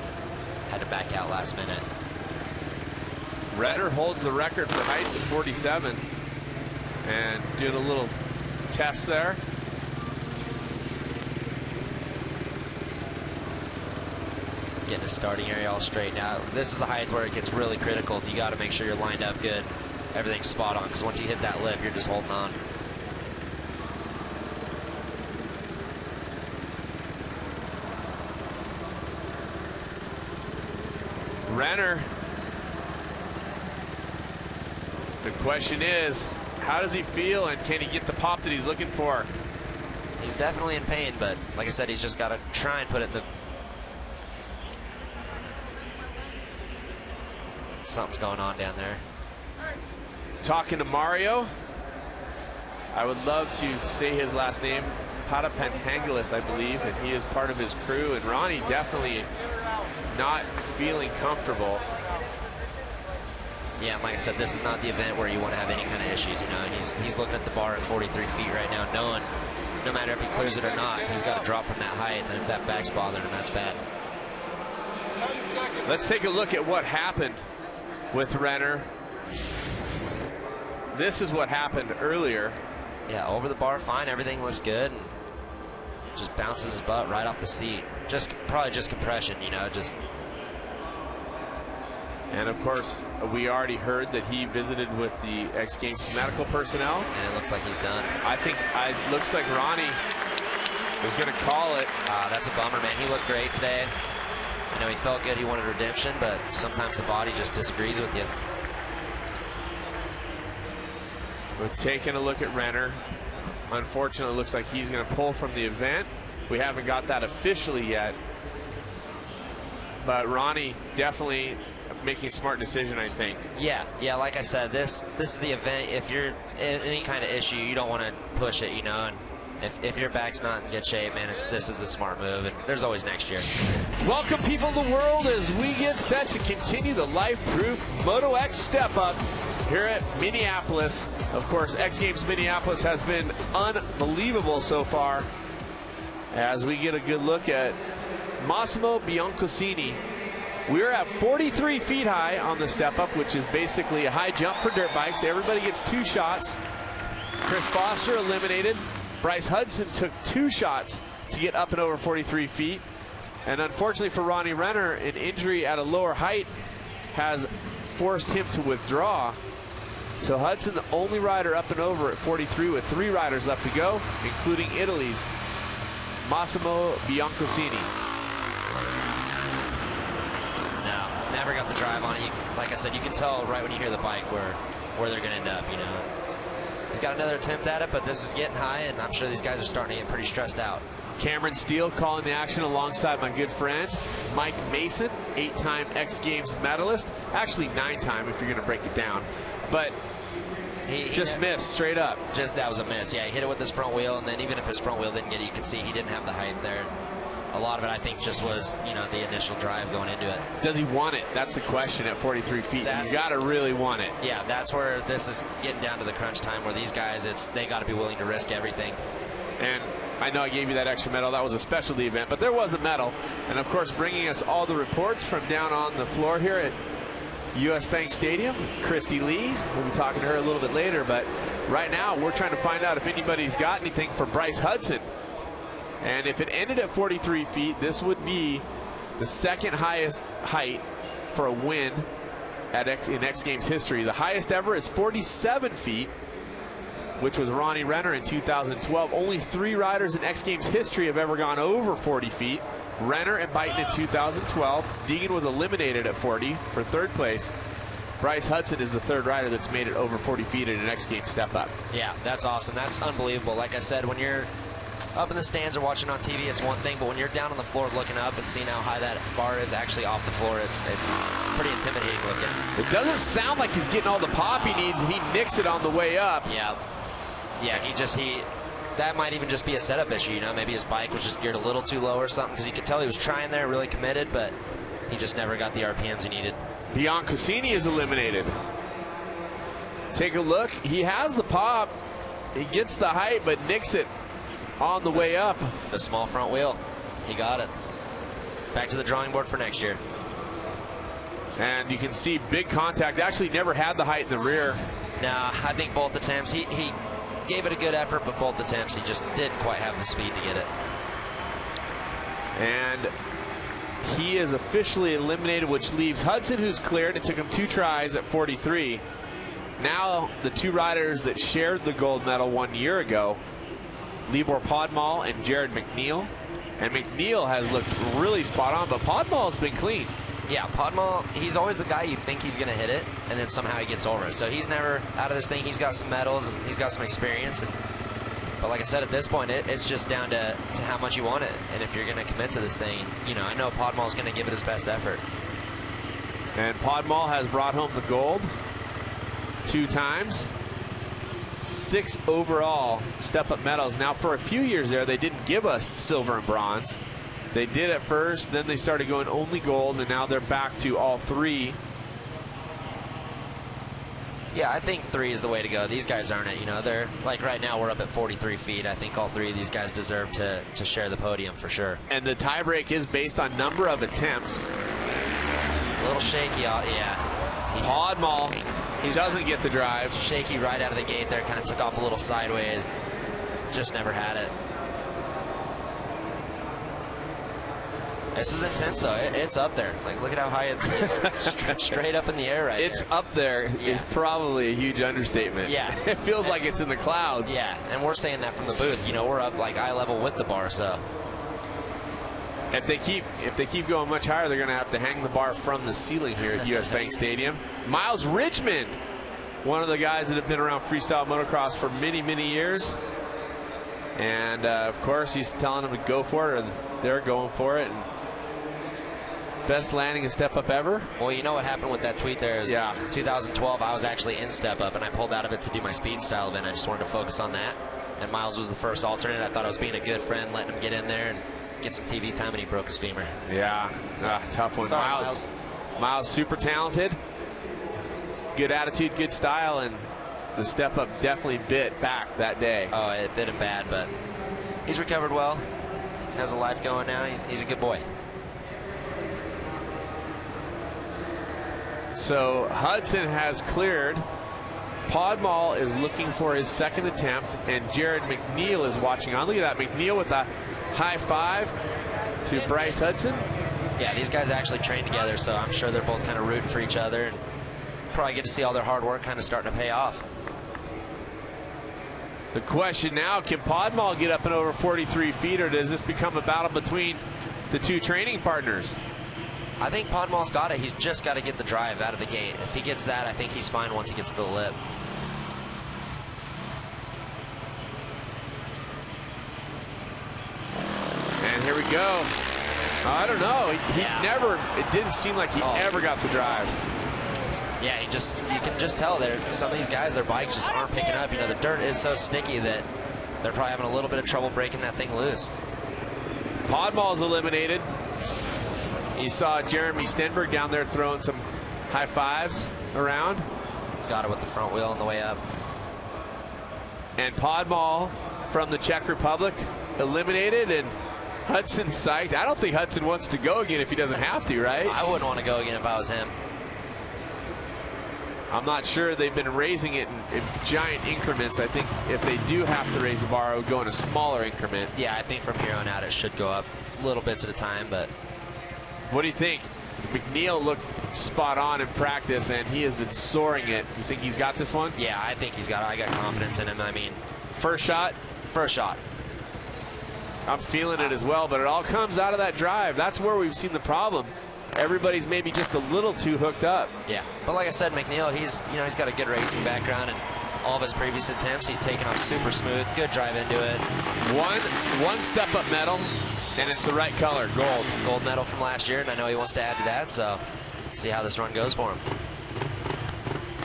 Had to back out last minute. Renner holds the record for heights at 47. And doing a little test there. Getting his starting area all straight. Now, this is the height where it gets really critical. You got to make sure you're lined up good. Everything's spot on, because once you hit that lip, you're just holding on. Renner. The question is, how does he feel, and can he get the pop that he's looking for? He's definitely in pain, but like I said, he's just got to try and put it in the... Something's going on down there. Talking to Mario, I would love to say his last name, Patapantangalis, I believe, and he is part of his crew, and Ronnie definitely not feeling comfortable. Yeah, like I said, this is not the event where you want to have any kind of issues, you know, and he's looking at the bar at 43 feet right now, knowing no matter if he clears it or not, he's got to drop from that height, and if that back's bothering him, that's bad. Let's take a look at what happened with Renner. This is what happened earlier. Yeah, over the bar, fine, everything looks good, and just bounces his butt right off the seat. Probably just compression, you know, just... And of course, we already heard that he visited with the X Games medical personnel. And it looks like he's done. I think it looks like Ronnie was going to call it. That's a bummer, man. He looked great today. I know he felt good, he wanted redemption, but sometimes the body just disagrees with you. We're taking a look at Renner. Unfortunately, it looks like he's going to pull from the event. We haven't got that officially yet. But Ronnie definitely making a smart decision, I think. Yeah, like I said, this is the event. If you're in any kind of issue, you don't want to push it, you know, and if your back's not in good shape, man, this is the smart move, and there's always next year. Welcome, people of the world, as we get set to continue the LifeProof Moto X Step Up here at Minneapolis. Of course, X Games Minneapolis has been unbelievable so far, as we get a good look at Massimo Biancosini. We're at 43 feet high on the step up, which is basically a high jump for dirt bikes. Everybody gets 2 shots. Chris Foster eliminated. Bryce Hudson took 2 shots to get up and over 43 feet. And unfortunately for Ronnie Renner, an injury at a lower height has forced him to withdraw. So Hudson, the only rider up and over at 43 with 3 riders left to go, including Italy's Massimo Biancosini. Never got the drive on it. Like I said, you can tell right when you hear the bike where they're going to end up, you know. He's got another attempt at it, but this is getting high, and I'm sure these guys are starting to get pretty stressed out. Cameron Steele calling the action alongside my good friend Mike Mason, 8-time X Games medalist. Actually 9-time if you're going to break it down. But he just missed straight up. That was a miss. Yeah, he hit it with his front wheel, and then even if his front wheel didn't get it, you can see he didn't have the height there. A lot of it, I think, just was, you know, the initial drive going into it. Does he want it? That's the question at 43 feet. You got to really want it. Yeah, that's where this is getting down to the crunch time, where these guys, they got to be willing to risk everything. And I know I gave you that extra medal. That was a specialty event, but there was a medal. And, of course, bringing us all the reports from down on the floor here at U.S. Bank Stadium, Christy Lee. We'll be talking to her a little bit later, but right now we're trying to find out if anybody's got anything for Bryce Hudson. And if it ended at 43 feet, this would be the second highest height for a win in X Games history. The highest ever is 47 feet, which was Ronnie Renner in 2012. Only 3 riders in X Games history have ever gone over 40 feet. Renner and Byton in 2012. Deegan was eliminated at 40 for 3rd place. Bryce Hudson is the 3rd rider that's made it over 40 feet in an X Games step up. Yeah, that's awesome. That's unbelievable. Like I said, when you're up in the stands or watching on TV, it's one thing, but when you're down on the floor looking up and seeing how high that bar is actually off the floor, it's pretty intimidating looking. It doesn't sound like he's getting all the pop he needs, and he nicks it on the way up. Yeah, that might even just be a setup issue, you know. Maybe his bike was just geared a little too low or something, because you could tell he was trying there, really committed, but he just never got the RPMs he needed. Biancosini is eliminated. Take a look. He has the pop. He gets the height, but nicks it on the way up. The small front wheel. He got it. Back to the drawing board for next year. And you can see big contact. Actually never had the height in the rear. Nah, I think both attempts. He gave it a good effort, but both attempts he just didn't quite have the speed to get it. And he is officially eliminated, which leaves Hudson, who's cleared. It took him 2 tries at 43. Now the 2 riders that shared the gold medal 1 year ago, Libor Podmal and Jared Mcneil. And Mcneil has looked really spot on, but Podmal has been clean. Yeah, Podmall, he's always the guy you think he's going to hit it, and then somehow he gets over it. So he's never out of this thing. He's got some medals, and he's got some experience. But like I said, at this point, it's just down to how much you want it. And if you're going to commit to this thing, you know, I know Podmall's going to give it his best effort. And Podmall has brought home the gold 2 times. 6 overall step-up medals. Now, for a few years there, they didn't give us silver and bronze. They did at first, then they started going only gold, and now they're back to all 3. Yeah, I think 3 is the way to go. These guys earn it. You know, they're like right now we're up at 43 feet. I think all 3 of these guys deserve to share the podium for sure. And the tiebreak is based on number of attempts. A little shaky, yeah. Podmall, he doesn't get the drive. Shaky right out of the gate there, kind of took off a little sideways. Just never had it. This is intense, though. It's up there. Like, look at how high it's straight up in the air right It's there. up there is probably a huge understatement. Yeah. It feels like it's in the clouds. Yeah, and we're saying that from the booth. You know, we're up like eye level with the bar, so. If they keep going much higher, they're going to have to hang the bar from the ceiling here at US Bank Stadium. Miles Richmond, one of the guys that have been around freestyle motocross for many, many years. And, of course, he's telling them to go for it, or they're going for it. And best landing and step up ever. Well, you know what happened with that tweet there is 2012, I was actually in step up, and I pulled out of it to do my speed and style event. I just wanted to focus on that. And Miles was the first alternate. I thought I was being a good friend, letting him get in there and get some TV time, and he broke his femur. Yeah, tough one. Sorry, Miles, super talented, good attitude, good style, and the step up definitely bit back that day. Oh, it bit him bad, but he's recovered well. Has a life going now. He's a good boy. So Hudson has cleared. Podmall is looking for his 2nd attempt, and Jared Mcneil is watching on. Look at that, Mcneil with a high 5 to Bryce Hudson. Yeah, these guys actually train together, so I'm sure they're both kind of rooting for each other, and probably get to see all their hard work kind of starting to pay off. The question now, can Podmall get up and over 43 feet, or does this become a battle between the 2 training partners? I think Podmall's got it. He's just got to get the drive out of the gate. If he gets that, I think he's fine once he gets to the lip. And here we go. I don't know. It didn't seem like he ever got the drive. Yeah, you can just tell some of these guys, their bikes just aren't picking up. You know, the dirt is so sticky that they're probably having a little bit of trouble breaking that thing loose. Podmall's eliminated. You saw Jeremy Stenberg down there throwing some high 5s around. Got it with the front wheel on the way up. And Podmall from the Czech Republic eliminated, and Hudson psyched. I don't think Hudson wants to go again if he doesn't have to, right? I wouldn't want to go again if I was him. I'm not sure. They've been raising it in giant increments. I think if they do have to raise the bar, it would go in a smaller increment. Yeah, I think from here on out it should go up little bits at a time, but... What do you think? Mcneil looked spot on in practice, and he has been soaring it. You think he's got this one? Yeah, I think he's got it. I got confidence in him. I mean, first shot? First shot. I'm feeling it as well, but it all comes out of that drive. That's where we've seen the problem. Everybody's maybe just a little too hooked up. Yeah, but like I said, Mcneil, he's got a good racing background, and all of his previous attempts, he's taken off super smooth. Good drive into it. One step-up medal. And it's the right color, gold. Gold medal from last year, and I know he wants to add to that, so see how this run goes for him.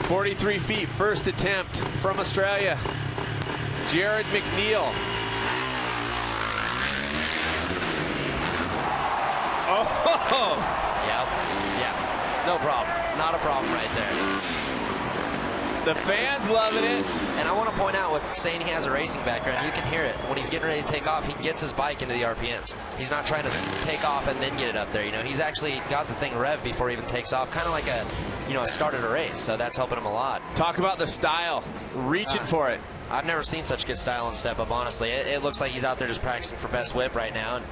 43 feet, first attempt from Australia. Jared Mcneil. Oh! Yep, yeah, no problem. Not a problem right there. The fans loving it. And I want to point out, with saying he has a racing background, you can hear it. When he's getting ready to take off, he gets his bike into the RPMs. He's not trying to take off and then get it up there. You know, he's actually got the thing revved before he even takes off, kind of like a started a race. So that's helping him a lot. Talk about the style, reaching for it. I've never seen such good style in step up, honestly. It looks like he's out there just practicing for best whip right now, and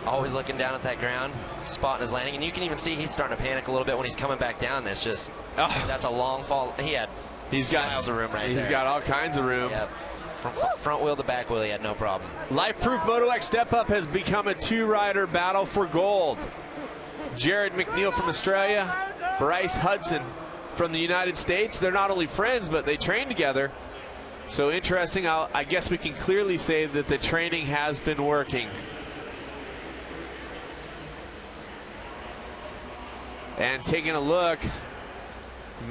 always looking down at that ground, spotting his landing. And you can even see he's starting to panic a little bit when he's coming back down. That's just, that's a long fall. He's got miles of room right there. He's got all kinds of room. Yep. From front wheel to back wheel, he had no problem. LifeProof Moto X Step Up has become a 2-rider battle for gold. Jared Mcneil from Australia, Bryce Hudson from the United States. They're not only friends, but they train together. So interesting. I guess we can clearly say that the training has been working. And taking a look,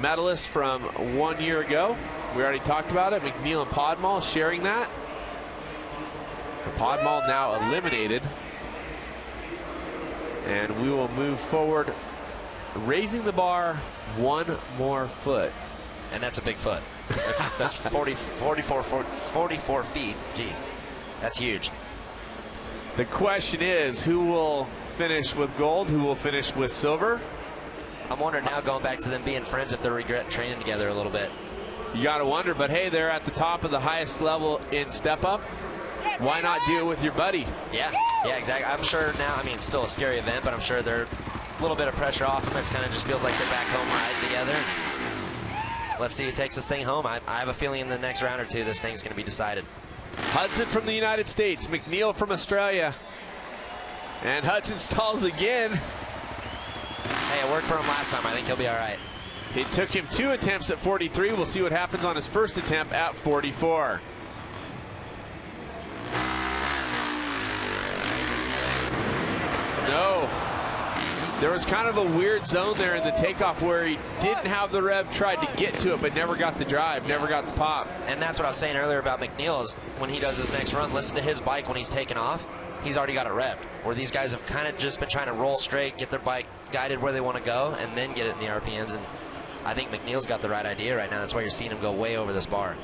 medalist from 1 year ago. We already talked about it. Mcneil and Podmall sharing that. Podmall now eliminated. And we will move forward, raising the bar 1 more foot. And that's a big foot. That's 44 feet. Jeez, that's huge. The question is, who will finish with gold? Who will finish with silver? I'm wondering now, going back to them being friends, if they regret training together a little bit. You got to wonder, but hey, they're at the top of the highest level in step up. Why not do it with your buddy? Yeah, exactly. I'm sure now, I mean, it's still a scary event, but I'm sure they're a little bit of pressure off them. It kind of just feels like they're back home riding together. Let's see who takes this thing home. I have a feeling in the next round or two, this thing's going to be decided. Hudson from the United States, Mcneil from Australia. And Hudson stalls again. Hey, it worked for him last time. I think he'll be all right. It took him 2 attempts at 43. We'll see what happens on his first attempt at 44. No. There was kind of a weird zone there in the takeoff where he didn't have the rev, tried to get to it, but never got the drive, never got the pop. And that's what I was saying earlier about Mcneil, is when he does his next run, listen to his bike when he's taking off. He's already got it revved. Where these guys have kind of just been trying to roll straight, get their bike guided where they want to go, and then get it in the RPMs. And I think Mcneil's got the right idea right now. That's why you're seeing him go way over this bar.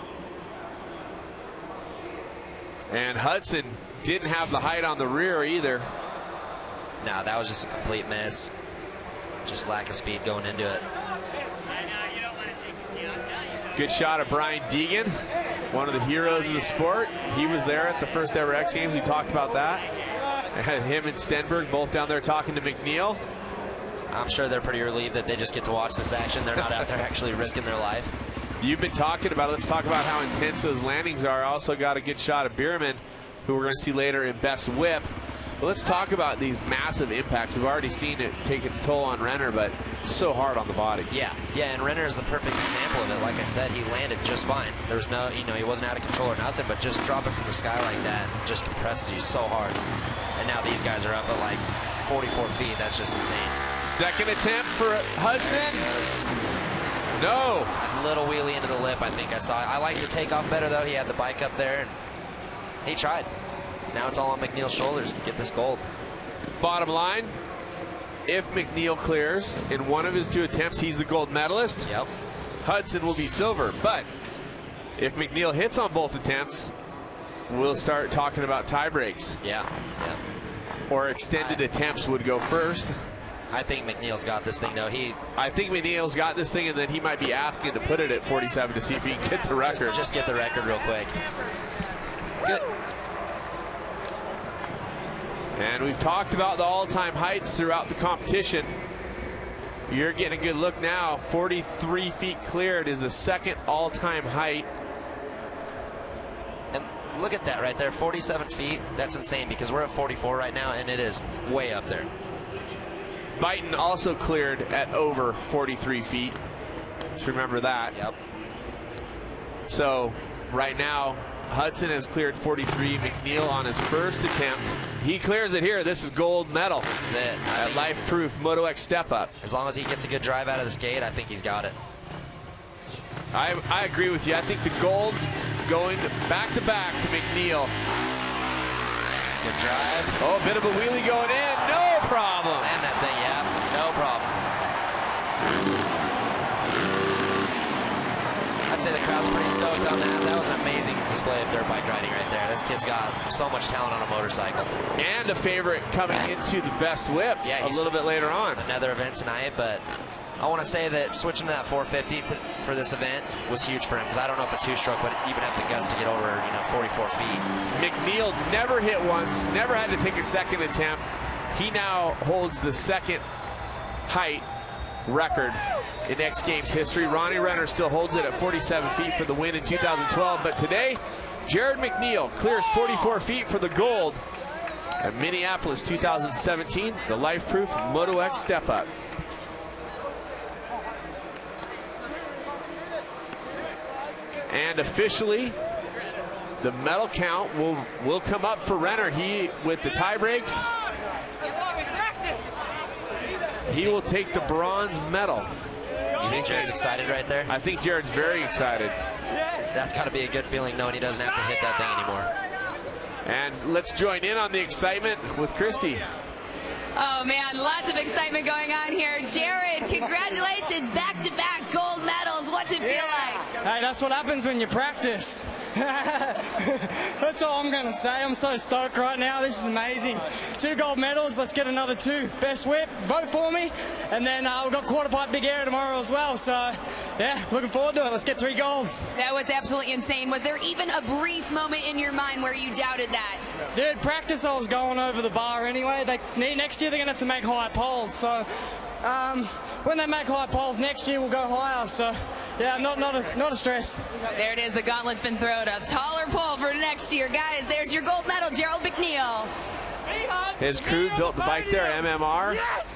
And Hudson didn't have the height on the rear either. No, that was just a complete miss. Just lack of speed going into it. Good shot of Brian Deegan, one of the heroes of the sport. He was there at the first ever X Games. We talked about that. And him and Stenberg both down there talking to Mcneil. I'm sure they're pretty relieved that they just get to watch this action. They're not out there actually risking their life. You've been talking about it. Let's talk about how intense those landings are. Also got a good shot of Bierman, who we're going to see later in Best Whip. But let's talk about these massive impacts. We've already seen it take its toll on Renner, but so hard on the body. Yeah, and Renner is the perfect example of it. Like I said, he landed just fine. There was no, he wasn't out of control or nothing, but just dropping from the sky like that just compresses you so hard. And now these guys are up at like 44 feet. That's just insane. Second attempt for Hudson. No. A little wheelie into the lip, I think I saw it. I like the takeoff better, though. He had the bike up there, and he tried. Now it's all on Mcneil's shoulders to get this gold. Bottom line, if Mcneil clears in one of his 2 attempts, he's the gold medalist. Yep. Hudson will be silver. But if Mcneil hits on both attempts, we'll start talking about tie breaks. Yeah. Or extended attempts would go first. I think Mcneil's got this thing, though. I think Mcneil's got this thing, and then he might be asking to put it at 47 to see if he can get the record. Just get the record real quick. Good. And we've talked about the all-time heights throughout the competition. You're getting a good look now. 43 feet cleared is the second all-time height. And look at that right there, 47 feet. That's insane because we're at 44 right now, and it is way up there. Byton also cleared at over 43 feet. Just remember that. Yep. So right now, Hudson has cleared 43. Mcneil on his first attempt. He clears it here. This is gold medal. This is it. At LifeProof Moto X Step Up. As long as he gets a good drive out of this gate, I think he's got it. I agree with you. I think the gold's going back to Mcneil. Good drive. Oh, a bit of a wheelie going in. No problem. And that thing, yeah, no problem. I'd say the crowd's pretty stoked on that. That was an amazing display of dirt bike riding right there. This kid's got so much talent on a motorcycle. And a favorite coming into the Best Whip a little bit later on. Another event tonight, but I want to say that switching to that 450 for this event was huge for him, because I don't know if a 2-stroke would even have the guts to get over 44 feet. Mcneil never hit once, never had to take a second attempt. He now holds the second height record in X Games history. Ronnie Renner still holds it at 47 feet for the win in 2012, but today Jared Mcneil clears 44 feet for the gold at Minneapolis 2017, the LifeProof Moto X Step Up. And officially, the medal count will come up for Renner. He, with the tie breaks, he will take the bronze medal. You think Jared's excited right there? I think Jared's very excited. That's got to be a good feeling knowing he doesn't have to hit that thing anymore. And let's join in on the excitement with Christy. Oh man, lots of excitement going on here. Jared, congratulations, back-to-back gold medals. What's it feel like? Hey, that's what happens when you practice. That's all I'm going to say. I'm so stoked right now. This is amazing. 2 gold medals. Let's get another 2. Best whip, vote for me. And then we've got quarter pipe big air tomorrow as well. So, yeah, looking forward to it. Let's get 3 golds. That was absolutely insane. Was there even a brief moment in your mind where you doubted that? Dude, practice I was going over the bar anyway. Next year they're going to have to make high poles. So when they make high poles next year, we'll go higher. So, yeah, not a stress. There it is. The gauntlet's been thrown. A taller pole for next year. Guys, there's your gold medal, Gerald Mcneil. His crew built the bike there, MMR. Yes!